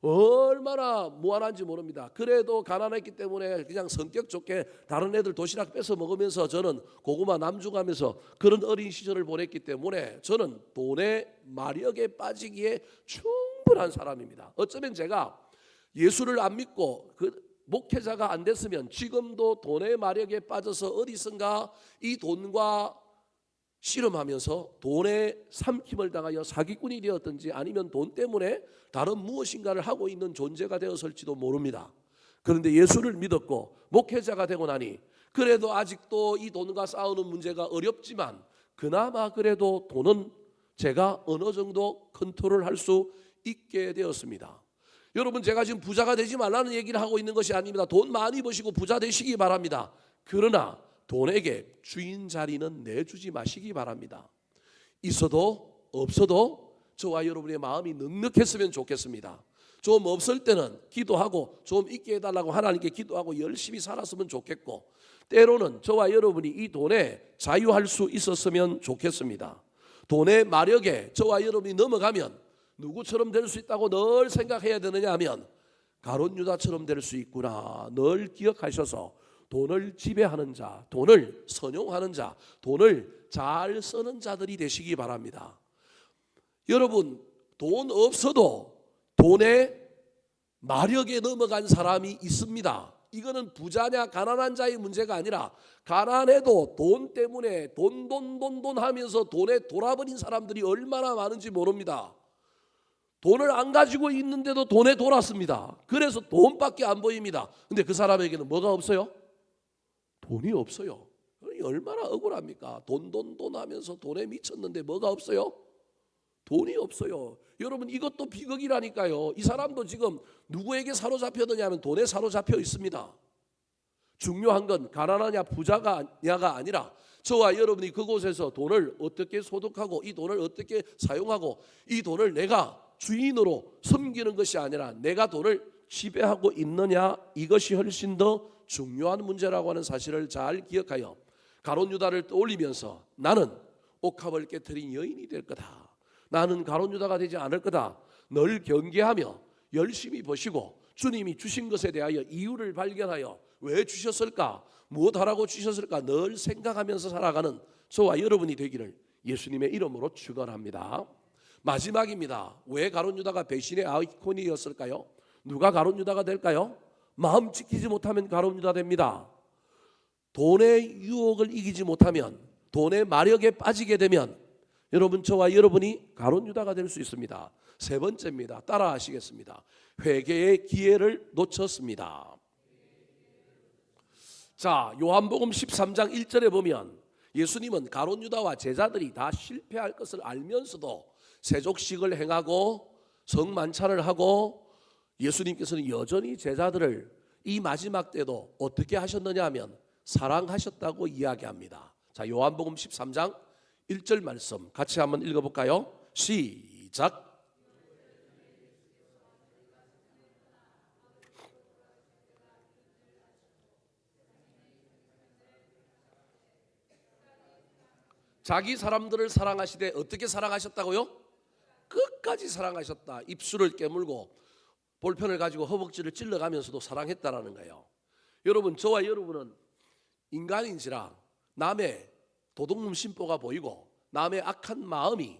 얼마나 무한한지 모릅니다. 그래도 가난했기 때문에 그냥 성격 좋게 다른 애들 도시락 뺏어 먹으면서 저는 고구마 남중하면서 그런 어린 시절을 보냈기 때문에 저는 돈의 마력에 빠지기에 충분한 사람입니다. 어쩌면 제가 예수를 안 믿고 그 목회자가 안 됐으면 지금도 돈의 마력에 빠져서 어디선가 이 돈과 씨름하면서 돈에 삼킴을 당하여 사기꾼이 되었든지 아니면 돈 때문에 다른 무엇인가를 하고 있는 존재가 되었을지도 모릅니다. 그런데 예수를 믿었고 목회자가 되고 나니 그래도 아직도 이 돈과 싸우는 문제가 어렵지만 그나마 그래도 돈은 제가 어느 정도 컨트롤할 수 있게 되었습니다. 여러분 제가 지금 부자가 되지 말라는 얘기를 하고 있는 것이 아닙니다. 돈 많이 버시고 부자 되시기 바랍니다. 그러나 돈에게 주인 자리는 내주지 마시기 바랍니다. 있어도 없어도 저와 여러분의 마음이 넉넉했으면 좋겠습니다. 좀 없을 때는 기도하고 좀 있게 해달라고 하나님께 기도하고 열심히 살았으면 좋겠고 때로는 저와 여러분이 이 돈에 자유할 수 있었으면 좋겠습니다. 돈의 마력에 저와 여러분이 넘어가면 누구처럼 될 수 있다고 늘 생각해야 되느냐 하면 가룟 유다처럼 될 수 있구나 늘 기억하셔서 돈을 지배하는 자, 돈을 선용하는 자, 돈을 잘 쓰는 자들이 되시기 바랍니다. 여러분 돈 없어도 돈의 마력에 넘어간 사람이 있습니다. 이거는 부자냐 가난한 자의 문제가 아니라 가난해도 돈 때문에 돈 하면서 돈에 돌아버린 사람들이 얼마나 많은지 모릅니다. 돈을 안 가지고 있는데도 돈에 돌았습니다. 그래서 돈밖에 안 보입니다. 근데 그 사람에게는 뭐가 없어요? 돈이 없어요. 얼마나 억울합니까? 돈 하면서 돈에 미쳤는데 뭐가 없어요? 돈이 없어요. 여러분 이것도 비극이라니까요. 이 사람도 지금 누구에게 사로잡혔느냐 하면 돈에 사로잡혀 있습니다. 중요한 건 가난하냐 부자가냐가 아니라 저와 여러분이 그곳에서 돈을 어떻게 소득하고 이 돈을 어떻게 사용하고 이 돈을 내가 주인으로 섬기는 것이 아니라 내가 돈을 지배하고 있느냐 이것이 훨씬 더 중요한 문제라고 하는 사실을 잘 기억하여 가룟 유다를 떠올리면서 나는 옥합을 깨트린 여인이 될 거다. 나는 가룟 유다가 되지 않을 거다. 늘 경계하며 열심히 버시고 주님이 주신 것에 대하여 이유를 발견하여 왜 주셨을까? 무엇하라고 주셨을까? 늘 생각하면서 살아가는 저와 여러분이 되기를 예수님의 이름으로 축원합니다. 마지막입니다. 왜 가룟 유다가 배신의 아이콘이었을까요? 누가 가룟 유다가 될까요? 마음 지키지 못하면 가룟 유다 됩니다. 돈의 유혹을 이기지 못하면 돈의 마력에 빠지게 되면 여러분 저와 여러분이 가룟 유다가 될 수 있습니다. 세 번째입니다. 따라 하시겠습니다. 회개의 기회를 놓쳤습니다. 자, 요한복음 13장 1절에 보면 예수님은 가룟 유다와 제자들이 다 실패할 것을 알면서도 세족식을 행하고 성만찬을 하고 예수님께서는 여전히 제자들을 이 마지막 때도 어떻게 하셨느냐 하면 사랑하셨다고 이야기합니다. 자, 요한복음 13장 1절 말씀 같이 한번 읽어볼까요? 시작. 자기 사람들을 사랑하시되 어떻게 사랑하셨다고요? 끝까지 사랑하셨다. 입술을 깨물고 볼펜을 가지고 허벅지를 찔러가면서도 사랑했다라는 거예요. 여러분, 저와 여러분은 인간인지라 남의 도둑놈 심보가 보이고 남의 악한 마음이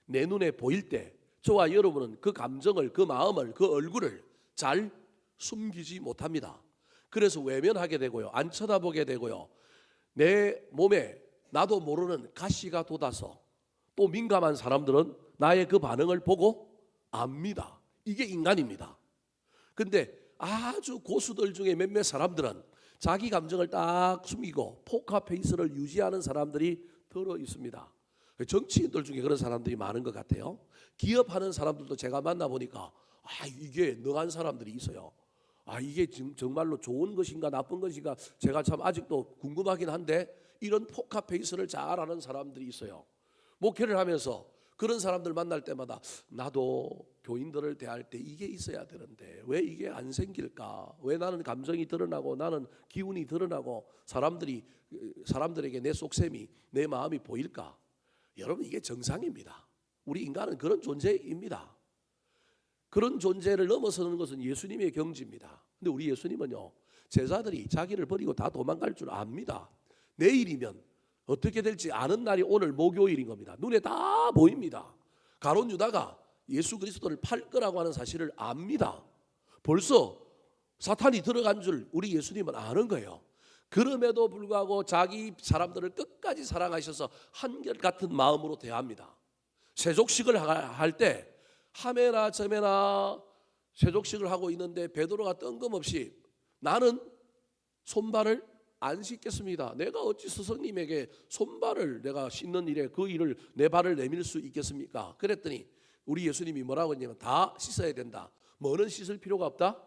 내 눈에 보일 때 저와 여러분은 그 감정을, 그 마음을, 그 얼굴을 잘 숨기지 못합니다. 그래서 외면하게 되고요, 안 쳐다보게 되고요, 내 몸에 나도 모르는 가시가 돋아서 또 민감한 사람들은 나의 그 반응을 보고 압니다. 이게 인간입니다. 근데 아주 고수들 중에 몇몇 사람들은 자기 감정을 딱 숨기고 포커페이스를 유지하는 사람들이 들어 있습니다. 정치인들 중에 그런 사람들이 많은 것 같아요. 기업하는 사람들도 제가 만나보니까 이게 능한 사람들이 있어요. 이게 정말로 좋은 것인가 나쁜 것인가 제가 참 아직도 궁금하긴 한데 이런 포커페이스를 잘하는 사람들이 있어요. 목회를 하면서 그런 사람들 만날 때마다 나도 교인들을 대할 때 이게 있어야 되는데 왜 이게 안 생길까? 왜 나는 감정이 드러나고 나는 기운이 드러나고 사람들에게 내 속셈이, 내 마음이 보일까? 여러분, 이게 정상입니다. 우리 인간은 그런 존재입니다. 그런 존재를 넘어서는 것은 예수님의 경지입니다. 근데 우리 예수님은요, 제자들이 자기를 버리고 다 도망갈 줄 압니다. 내일이면 어떻게 될지 아는 날이 오늘 목요일인 겁니다. 눈에 다 보입니다. 가룟 유다가 예수 그리스도를 팔 거라고 하는 사실을 압니다. 벌써 사탄이 들어간 줄 우리 예수님은 아는 거예요. 그럼에도 불구하고 자기 사람들을 끝까지 사랑하셔서 한결같은 마음으로 대합니다. 세족식을 할 때 하메나 저메나 세족식을 하고 있는데 베드로가 뜬금없이 나는 손발을 안 씻겠습니다. 내가 어찌 스승님에게 손발을 내가 씻는 일에 그 일을 내 발을 내밀 수 있겠습니까? 그랬더니 우리 예수님이 뭐라고 했냐면 다 씻어야 된다. 뭐는 씻을 필요가 없다?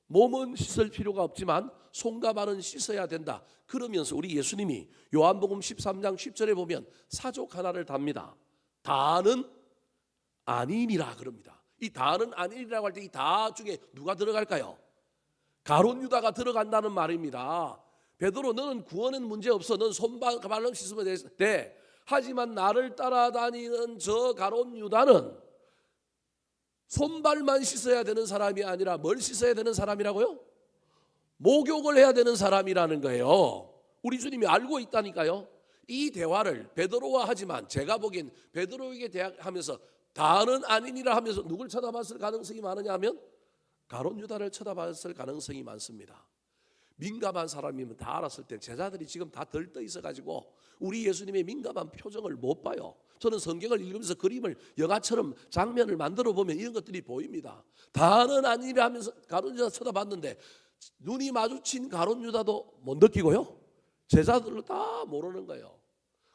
몸은 씻을 필요가 없지만 손과 발은 씻어야 된다. 그러면서 우리 예수님이 요한복음 13장 10절에 보면 사족 하나를 답니다. 다는 아니니라 그럽니다. 이 다는 아니니라고 할 때 이 다 중에 누가 들어갈까요? 가룟 유다가 들어간다는 말입니다. 베드로, 너는 구원은 문제 없어. 넌 손발로 씻으면 돼. 하지만 나를 따라다니는 저 가룟 유다는 손발만 씻어야 되는 사람이 아니라 뭘 씻어야 되는 사람이라고요? 목욕을 해야 되는 사람이라는 거예요. 우리 주님이 알고 있다니까요. 이 대화를 베드로와 하지만 제가 보기엔 베드로에게 대하면서 다는 아니니라 하면서 누굴 쳐다봤을 가능성이 많으냐 하면 가룟 유다를 쳐다봤을 가능성이 많습니다. 민감한 사람이면 다 알았을 때 제자들이 지금 다 들떠 있어가지고 우리 예수님의 민감한 표정을 못 봐요. 저는 성경을 읽으면서 그림을 영화처럼 장면을 만들어 보면 이런 것들이 보입니다. 다는 아니라 하면서 가룟 유다 쳐다봤는데 눈이 마주친 가룟 유다도 못 느끼고요, 제자들도 다 모르는 거예요.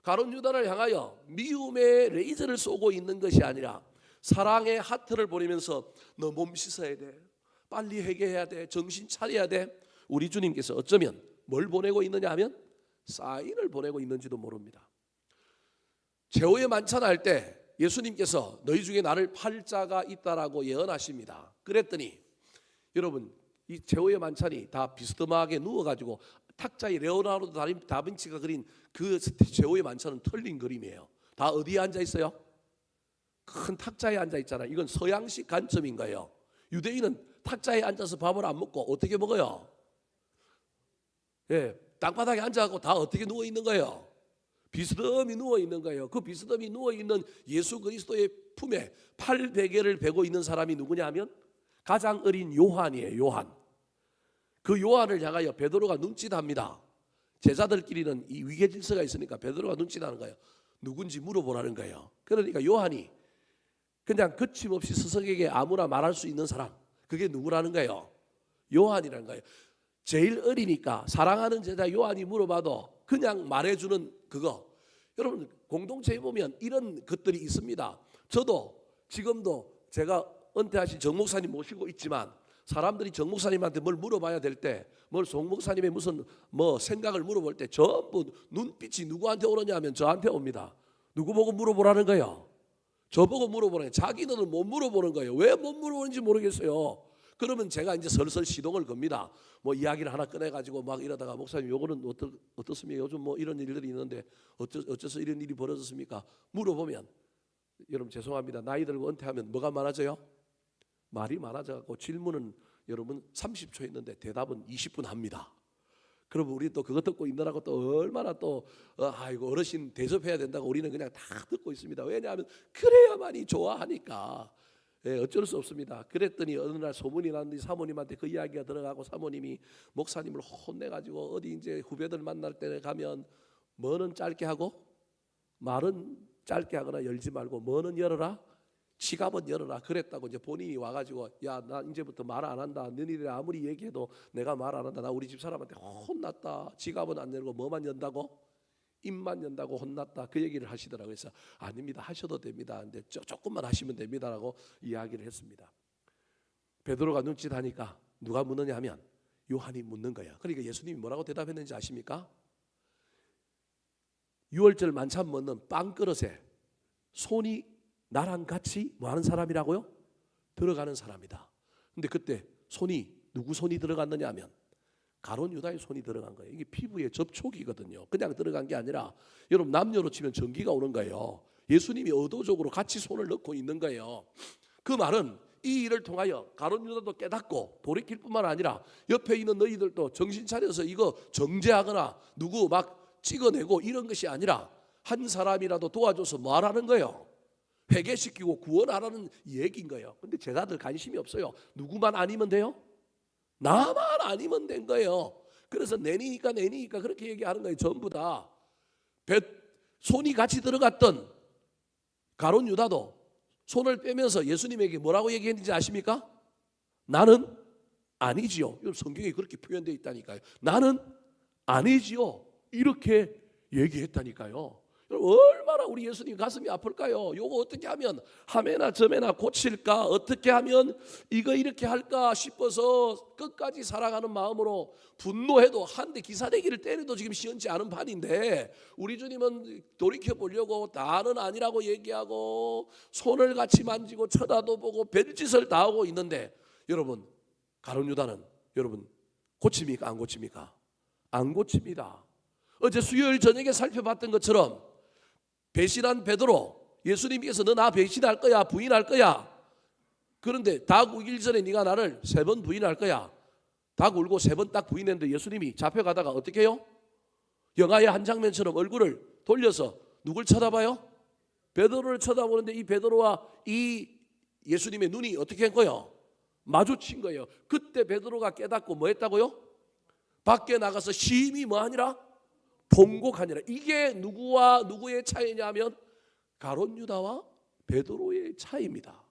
가룟 유다를 향하여 미움의 레이저를 쏘고 있는 것이 아니라 사랑의 하트를 보내면서 너 몸 씻어야 돼, 빨리 회개해야 돼, 정신 차려야 돼. 우리 주님께서 어쩌면 뭘 보내고 있느냐 하면 사인을 보내고 있는지도 모릅니다. 제호의 만찬할 때 예수님께서 너희 중에 나를 팔 자가 있다라고 예언하십니다. 그랬더니 여러분, 이 제호의 만찬이 다 비스듬하게 누워가지고 탁자에 레오나르도 다빈치가 그린 그 제호의 만찬은 틀린 그림이에요. 다 어디에 앉아 있어요? 큰 탁자에 앉아 있잖아요. 이건 서양식 관점인 거예요. 유대인은 탁자에 앉아서 밥을 안 먹고 어떻게 먹어요? 땅바닥에 앉아갖고 다 어떻게 누워 있는 거예요? 비스듬히 누워 있는 거예요. 그 비스듬히 누워 있는 예수 그리스도의 품에 팔 베개를 베고 있는 사람이 누구냐 하면 가장 어린 요한이에요. 요한. 그 요한을 향하여 베드로가 눈짓합니다. 제자들끼리는 이 위계 질서가 있으니까 베드로가 눈짓하는 거예요. 누군지 물어보라는 거예요. 그러니까 요한이 그냥 거침없이 스승에게 아무나 말할 수 있는 사람, 그게 누구라는 거예요? 요한이라는 거예요. 제일 어리니까 사랑하는 제자 요한이 물어봐도 그냥 말해주는 그거. 여러분, 공동체에 보면 이런 것들이 있습니다. 저도 지금도 제가 은퇴하신 정 목사님 모시고 있지만 사람들이 정 목사님한테 뭘 물어봐야 될 때, 뭘 송 목사님의 무슨 생각을 물어볼 때 전부 눈빛이 누구한테 오느냐 하면 저한테 옵니다. 누구 보고 물어보라는 거예요? 저보고 물어보는 거예요. 자기는 못 물어보는 거예요. 왜 못 물어보는지 모르겠어요. 그러면 제가 이제 슬슬 시동을 겁니다. 이야기를 하나 꺼내가지고 막 이러다가 목사님 요거는 어떻습니까? 요즘 이런 일들이 있는데 어째서 이런 일이 벌어졌습니까? 물어보면 여러분 죄송합니다. 나이 들고 은퇴하면 뭐가 많아져요? 말이 많아져갖고 질문은 여러분 30초 했는데 대답은 20분 합니다. 그러면 우리 또 그거 듣고 있느라고 또 얼마나 또 아이고 어르신 대접해야 된다고 우리는 그냥 다 듣고 있습니다. 왜냐하면 그래야만이 좋아하니까. 예, 어쩔 수 없습니다. 그랬더니 어느 날 소문이 났는데 사모님한테 그 이야기가 들어가고 사모님이 목사님을 혼내가지고 어디 이제 후배들 만날 때 가면 뭐는 짧게 하고 말은 짧게 하거나 열지 말고 뭐는 열어라, 지갑은 열어라 그랬다고 이제 본인이 와가지고 야 나 이제부터 말 안 한다. 너희들이 아무리 얘기해도 내가 말 안 한다. 나 우리 집 사람한테 혼났다. 지갑은 안 열고 뭐만 연다고? 입만 연다고 혼났다. 그 얘기를 하시더라고요. 그래서 아닙니다. 하셔도 됩니다. 근데 조금만 하시면 됩니다라고 이야기를 했습니다. 베드로가 눈짓하니까 누가 묻느냐 하면 요한이 묻는 거야. 그러니까 예수님이 뭐라고 대답했는지 아십니까? 6월절 만찬 먹는 빵그릇에 손이 나랑 같이 뭐 하는 사람이라고요? 들어가는 사람이다. 근데 그때 손이 누구 손이 들어갔느냐 하면 가룟 유다의 손이 들어간 거예요. 이게 피부의 접촉이거든요. 그냥 들어간 게 아니라 여러분 남녀로 치면 전기가 오는 거예요. 예수님이 의도적으로 같이 손을 넣고 있는 거예요. 그 말은 이 일을 통하여 가룟 유다도 깨닫고 돌이킬 뿐만 아니라 옆에 있는 너희들도 정신 차려서 이거 정죄하거나 누구 막 찍어내고 이런 것이 아니라 한 사람이라도 도와줘서 뭐 하라는 거예요? 회개시키고 구원하라는 얘기인 거예요. 근데 제자들 관심이 없어요. 누구만 아니면 돼요? 나만 아니면 된 거예요. 그래서 내니까 그렇게 얘기하는 거예요. 전부 다 손이 같이 들어갔던 가룟 유다도 손을 빼면서 예수님에게 뭐라고 얘기했는지 아십니까? 나는 아니지요. 성경에 그렇게 표현되어 있다니까요. 나는 아니지요. 이렇게 얘기했다니까요. 얼마나 우리 예수님 가슴이 아플까요? 요거 어떻게 하면 하메나 점에나 고칠까? 어떻게 하면 이거 이렇게 할까 싶어서 끝까지 살아가는 마음으로 분노해도 한 대 기사대기를 때려도 지금 시원치 않은 판인데 우리 주님은 돌이켜보려고 나는 아니라고 얘기하고 손을 같이 만지고 쳐다도 보고 별짓을 다 하고 있는데 여러분 가룟 유다는 여러분 고칩니까? 안 고칩니까? 안 고칩니다. 어제 수요일 저녁에 살펴봤던 것처럼 배신한 베드로 예수님께서 너 나 배신할 거야 부인할 거야 그런데 닭 울기 전에 네가 나를 3번 부인할 거야 닭 울고 3번 딱 부인했는데 예수님이 잡혀가다가 어떻게 해요? 영화의 한 장면처럼 얼굴을 돌려서 누굴 쳐다봐요? 베드로를 쳐다보는데 이 베드로와 이 예수님의 눈이 어떻게 한 거예요? 마주친 거예요. 그때 베드로가 깨닫고 뭐 했다고요? 밖에 나가서 심히 뭐 하니라? 통곡하니라. 이게 누구와 누구의 차이냐면 가룟 유다와 베드로의 차이입니다.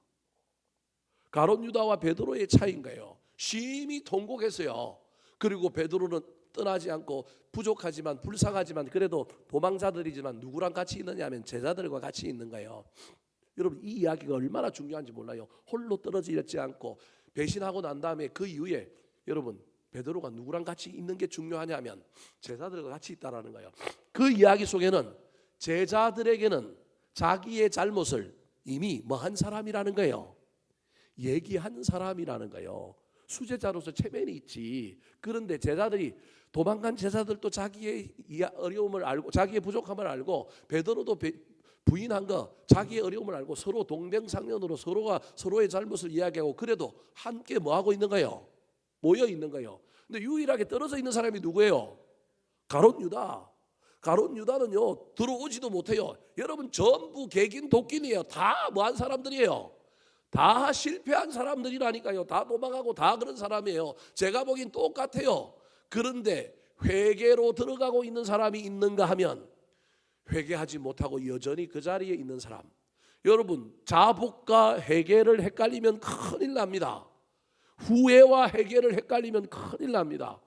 가룟 유다와 베드로의 차이인 거예요. 심히 통곡했어요. 그리고 베드로는 떠나지 않고 부족하지만 불쌍하지만 그래도 도망자들이지만 누구랑 같이 있느냐 하면 제자들과 같이 있는 거예요. 여러분 이 이야기가 얼마나 중요한지 몰라요. 홀로 떨어져 있지 않고 배신하고 난 다음에 그 이후에 여러분 베드로가 누구랑 같이 있는 게 중요하냐면 제자들과 같이 있다라는 거예요. 그 이야기 속에는 제자들에게는 자기의 잘못을 이미 뭐 한 사람이라는 거예요. 얘기한 사람이라는 거예요. 수제자로서 체면이 있지. 그런데 제자들이 도망간 제자들도 자기의 어려움을 알고 자기의 부족함을 알고 베드로도 부인한 거 자기의 어려움을 알고 서로 동병상련으로 서로가 서로의 잘못을 이야기하고 그래도 함께 뭐 하고 있는 거예요? 모여 있는 거예요. 근데 유일하게 떨어져 있는 사람이 누구예요? 가룟 유다. 가룟 유다는요 들어오지도 못해요. 여러분 전부 개긴 도끼이에요. 다 뭐한 사람들이에요. 다 실패한 사람들이라니까요. 다 도망가고 다 그런 사람이에요. 제가 보기엔 똑같아요. 그런데 회개로 들어가고 있는 사람이 있는가 하면 회개하지 못하고 여전히 그 자리에 있는 사람. 여러분 자복과 회개를 헷갈리면 큰일 납니다. 후회와 회개를 헷갈리면 큰일 납니다.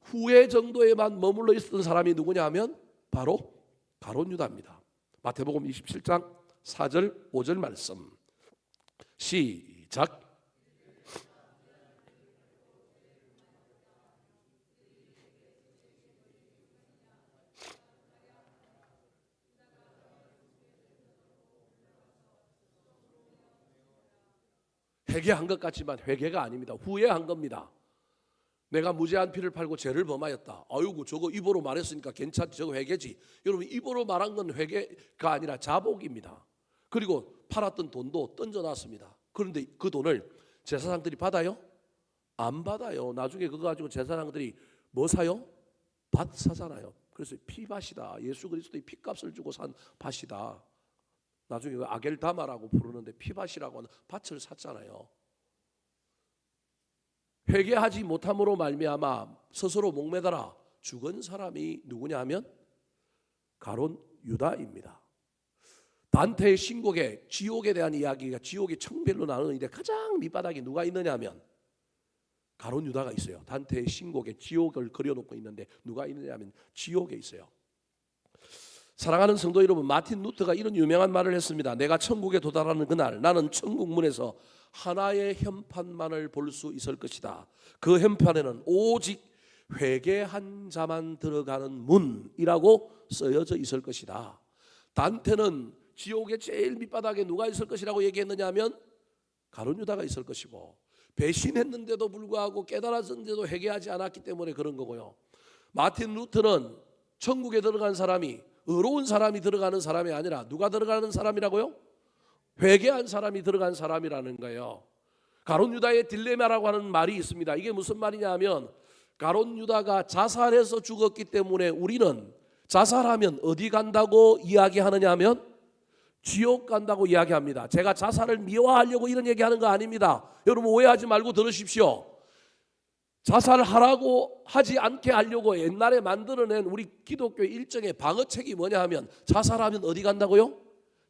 후회 정도에만 머물러 있었던 사람이 누구냐 하면 바로 가룟 유다입니다. 마태복음 27장 4절 5절 말씀 시작. 회개한 것 같지만 회개가 아닙니다. 후회한 겁니다. 내가 무죄한 피를 팔고 죄를 범하였다. 아이고 저거 입으로 말했으니까 괜찮지. 저거 회개지. 여러분 입으로 말한 건 회개가 아니라 자복입니다. 그리고 팔았던 돈도 던져놨습니다. 그런데 그 돈을 제사장들이 받아요? 안 받아요. 나중에 그거 가지고 제사장들이 뭐 사요? 밭 사잖아요. 그래서 피밭이다. 예수 그리스도의 피값을 주고 산 밭이다. 나중에 그 아겔다마라고 부르는데 피밭이라고 하는 밭을 샀잖아요. 회개하지 못함으로 말미암아 스스로 목매달아 죽은 사람이 누구냐 하면 가룟 유다입니다. 단테의 신곡에 지옥에 대한 이야기가 지옥이 청별로 나누는데 가장 밑바닥에 누가 있느냐 하면 가룟 유다가 있어요. 단테의 신곡에 지옥을 그려놓고 있는데 누가 있느냐 하면 지옥에 있어요. 사랑하는 성도 여러분, 마틴 루터가 이런 유명한 말을 했습니다. 내가 천국에 도달하는 그날 나는 천국 문에서 하나의 현판만을 볼 수 있을 것이다. 그 현판에는 오직 회개한 자만 들어가는 문이라고 쓰여져 있을 것이다. 단테는 지옥의 제일 밑바닥에 누가 있을 것이라고 얘기했느냐 하면 가룟 유다가 있을 것이고, 배신했는데도 불구하고 깨달았는데도 회개하지 않았기 때문에 그런 거고요. 마틴 루터는 천국에 들어간 사람이 의로운 사람이 들어가는 사람이 아니라 누가 들어가는 사람이라고요? 회개한 사람이 들어간 사람이라는 거예요. 가룟 유다의 딜레마라고 하는 말이 있습니다. 이게 무슨 말이냐 하면 가룟 유다가 자살해서 죽었기 때문에 우리는 자살하면 어디 간다고 이야기하느냐 하면 지옥 간다고 이야기합니다. 제가 자살을 미화하려고 이런 얘기하는 거 아닙니다. 여러분 오해하지 말고 들으십시오. 자살하라고 하지 않게 하려고 옛날에 만들어낸 우리 기독교 일정의 방어책이 뭐냐 하면 자살하면 어디 간다고요?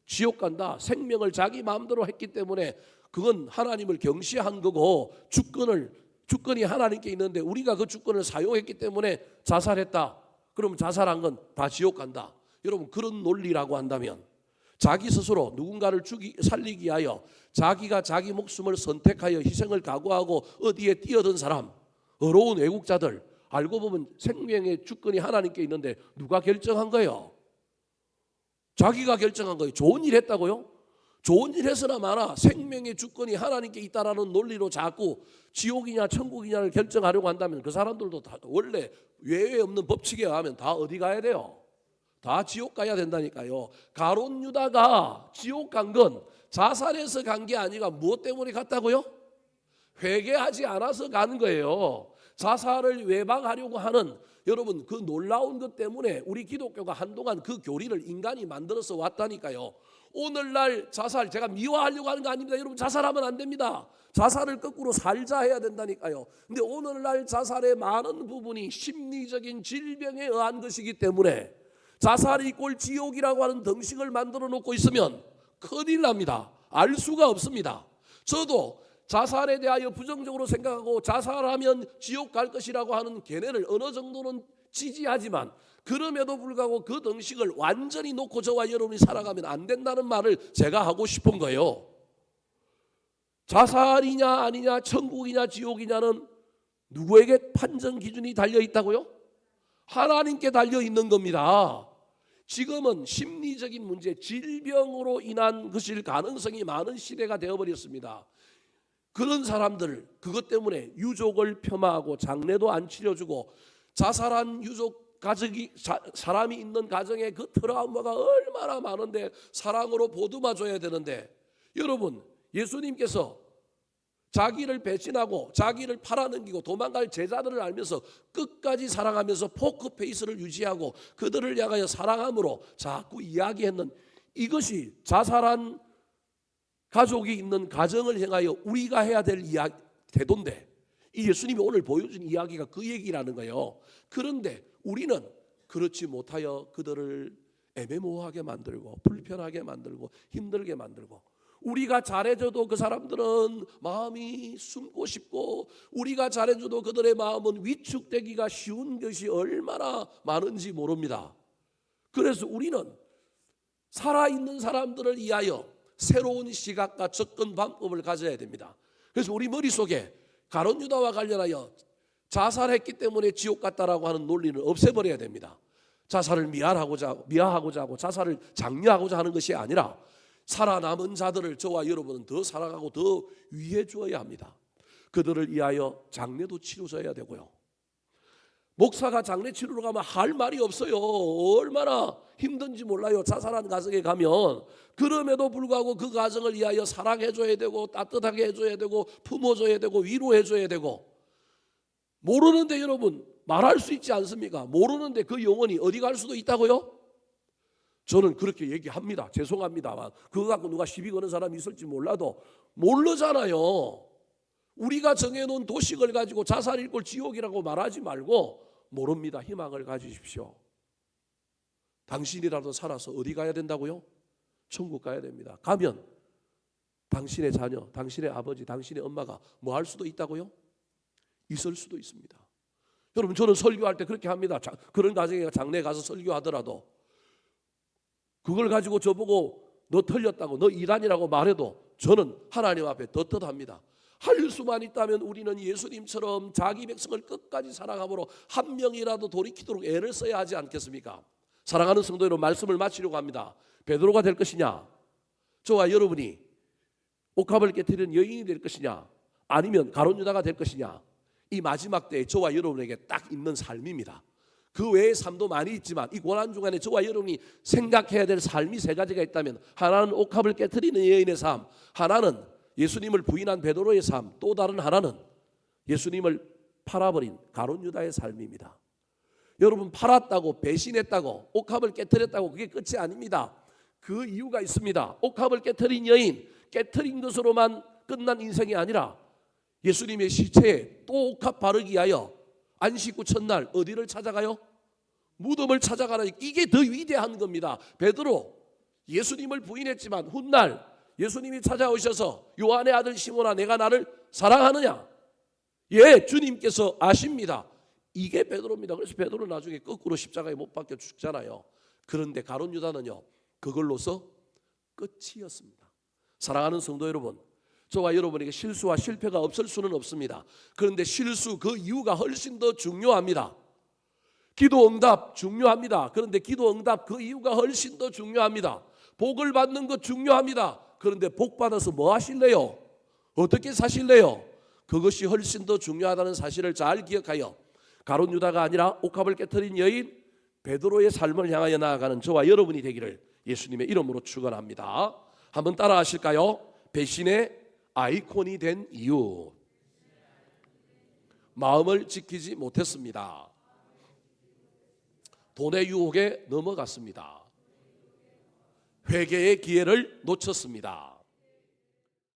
지옥 간다. 생명을 자기 마음대로 했기 때문에 그건 하나님을 경시한 거고 주권이 하나님께 있는데 우리가 그 주권을 사용했기 때문에 자살했다. 그럼 자살한 건 다 지옥 간다. 여러분 그런 논리라고 한다면 자기 스스로 누군가를 살리기 위하여 자기가 자기 목숨을 선택하여 희생을 각오하고 어디에 뛰어든 사람, 어려운 외국자들, 알고 보면 생명의 주권이 하나님께 있는데 누가 결정한 거예요? 자기가 결정한 거예요. 좋은 일 했다고요? 좋은 일 해서나 마나 생명의 주권이 하나님께 있다라는 논리로 자꾸 지옥이냐 천국이냐를 결정하려고 한다면 그 사람들도 다 원래 외에 없는 법칙에 의하면 다 어디 가야 돼요? 다 지옥 가야 된다니까요. 가룟 유다가 지옥 간 건 자살해서 간 게 아니라 무엇 때문에 갔다고요? 회개하지 않아서 가는 거예요. 자살을 외박하려고 하는 여러분 그 놀라운 것 때문에 우리 기독교가 한동안 그 교리를 인간이 만들어서 왔다니까요. 오늘날 자살 제가 미화하려고 하는 거 아닙니다. 여러분 자살하면 안 됩니다. 자살을 거꾸로 살자 해야 된다니까요. 근데 오늘날 자살의 많은 부분이 심리적인 질병에 의한 것이기 때문에 자살이 꼴 지옥이라고 하는 덩식을 만들어 놓고 있으면 큰일 납니다. 알 수가 없습니다. 저도 자살에 대하여 부정적으로 생각하고 자살하면 지옥 갈 것이라고 하는 견해를 어느 정도는 지지하지만 그럼에도 불구하고 그 덩식을 완전히 놓고 저와 여러분이 살아가면 안 된다는 말을 제가 하고 싶은 거예요. 자살이냐 아니냐 천국이냐 지옥이냐는 누구에게 판정 기준이 달려 있다고요? 하나님께 달려 있는 겁니다. 지금은 심리적인 문제, 질병으로 인한 것일 가능성이 많은 시대가 되어버렸습니다. 그런 사람들 그것 때문에 유족을 폄하하고 장례도 안 치러주고 자살한 유족 가족이 사람이 있는 가정에 그 트라우마가 얼마나 많은데 사랑으로 보듬어 줘야 되는데 여러분 예수님께서 자기를 배신하고 자기를 팔아넘기고 도망갈 제자들을 알면서 끝까지 사랑하면서 포크페이스를 유지하고 그들을 향하여 사랑함으로 자꾸 이야기했는 이것이 자살한 가족이 있는 가정을 향하여 우리가 해야 될 태도인데 이 예수님이 오늘 보여준 이야기가 그 얘기라는 거예요. 그런데 우리는 그렇지 못하여 그들을 애매모호하게 만들고 불편하게 만들고 힘들게 만들고 우리가 잘해줘도 그 사람들은 마음이 숨고 싶고 우리가 잘해줘도 그들의 마음은 위축되기가 쉬운 것이 얼마나 많은지 모릅니다. 그래서 우리는 살아있는 사람들을 위하여 새로운 시각과 접근 방법을 가져야 됩니다. 그래서 우리 머릿속에 가룟 유다와 관련하여 자살했기 때문에 지옥 갔다라고 하는 논리는 없애버려야 됩니다. 자살을 미화하고자 하고 자살을 장려하고자 하는 것이 아니라 살아남은 자들을 저와 여러분은 더 사랑하고 더 위해 주어야 합니다. 그들을 위하여 장례도 치러져야 되고요. 목사가 장례 치르러 가면 할 말이 없어요. 얼마나 힘든지 몰라요. 자살한 가정에 가면. 그럼에도 불구하고 그 가정을 위하여 사랑해줘야 되고 따뜻하게 해줘야 되고 품어줘야 되고 위로해줘야 되고. 모르는데 여러분 말할 수 있지 않습니까? 모르는데 그 영혼이 어디 갈 수도 있다고요? 저는 그렇게 얘기합니다. 죄송합니다만 그거 갖고 누가 시비 거는 사람이 있을지 몰라도 모르잖아요. 우리가 정해놓은 도식을 가지고 자살 일꼴 지옥이라고 말하지 말고 모릅니다. 희망을 가지십시오. 당신이라도 살아서 어디 가야 된다고요? 천국 가야 됩니다. 가면 당신의 자녀, 당신의 아버지, 당신의 엄마가 뭐 할 수도 있다고요? 있을 수도 있습니다. 여러분 저는 설교할 때 그렇게 합니다. 그런 가정에 장례에 가서 설교하더라도 그걸 가지고 저보고 너 틀렸다고 너 이단이라고 말해도 저는 하나님 앞에 떳떳합니다. 할 수만 있다면 우리는 예수님처럼 자기 백성을 끝까지 사랑함으로 한 명이라도 돌이키도록 애를 써야 하지 않겠습니까? 사랑하는 성도 여러분, 말씀을 마치려고 합니다. 베드로가 될 것이냐, 저와 여러분이 옥합을 깨트리는 여인이 될 것이냐, 아니면 가룟 유다가 될 것이냐, 이 마지막 때에 저와 여러분에게 딱 있는 삶입니다. 그 외의 삶도 많이 있지만 이 고난중간에 저와 여러분이 생각해야 될 삶이 세 가지가 있다면, 하나는 옥합을 깨트리는 여인의 삶, 하나는 예수님을 부인한 베드로의 삶, 또 다른 하나는 예수님을 팔아버린 가룟 유다의 삶입니다. 여러분, 팔았다고 배신했다고 옥합을 깨트렸다고 그게 끝이 아닙니다. 그 이유가 있습니다. 옥합을 깨트린 여인, 깨트린 것으로만 끝난 인생이 아니라 예수님의 시체에 또 옥합 바르기 위하여 안식 후 첫날 어디를 찾아가요? 무덤을 찾아가라. 이게 더 위대한 겁니다. 베드로 예수님을 부인했지만 훗날 예수님이 찾아오셔서 요한의 아들 시몬아 내가 나를 사랑하느냐? 예, 주님께서 아십니다. 이게 베드로입니다. 그래서 베드로는 나중에 거꾸로 십자가에 못 박혀 죽잖아요. 그런데 가룟 유다는요, 그걸로서 끝이었습니다. 사랑하는 성도 여러분, 저와 여러분에게 실수와 실패가 없을 수는 없습니다. 그런데 실수 그 이유가 훨씬 더 중요합니다. 기도 응답 중요합니다. 그런데 기도 응답 그 이유가 훨씬 더 중요합니다. 복을 받는 것 중요합니다. 그런데 복 받아서 뭐 하실래요? 어떻게 사실래요? 그것이 훨씬 더 중요하다는 사실을 잘 기억하여 가룟 유다가 아니라 옥합을 깨트린 여인 베드로의 삶을 향하여 나아가는 저와 여러분이 되기를 예수님의 이름으로 축원합니다. 한번 따라 하실까요? 배신의 아이콘이 된 이유. 마음을 지키지 못했습니다. 돈의 유혹에 넘어갔습니다. 회개의 기회를 놓쳤습니다.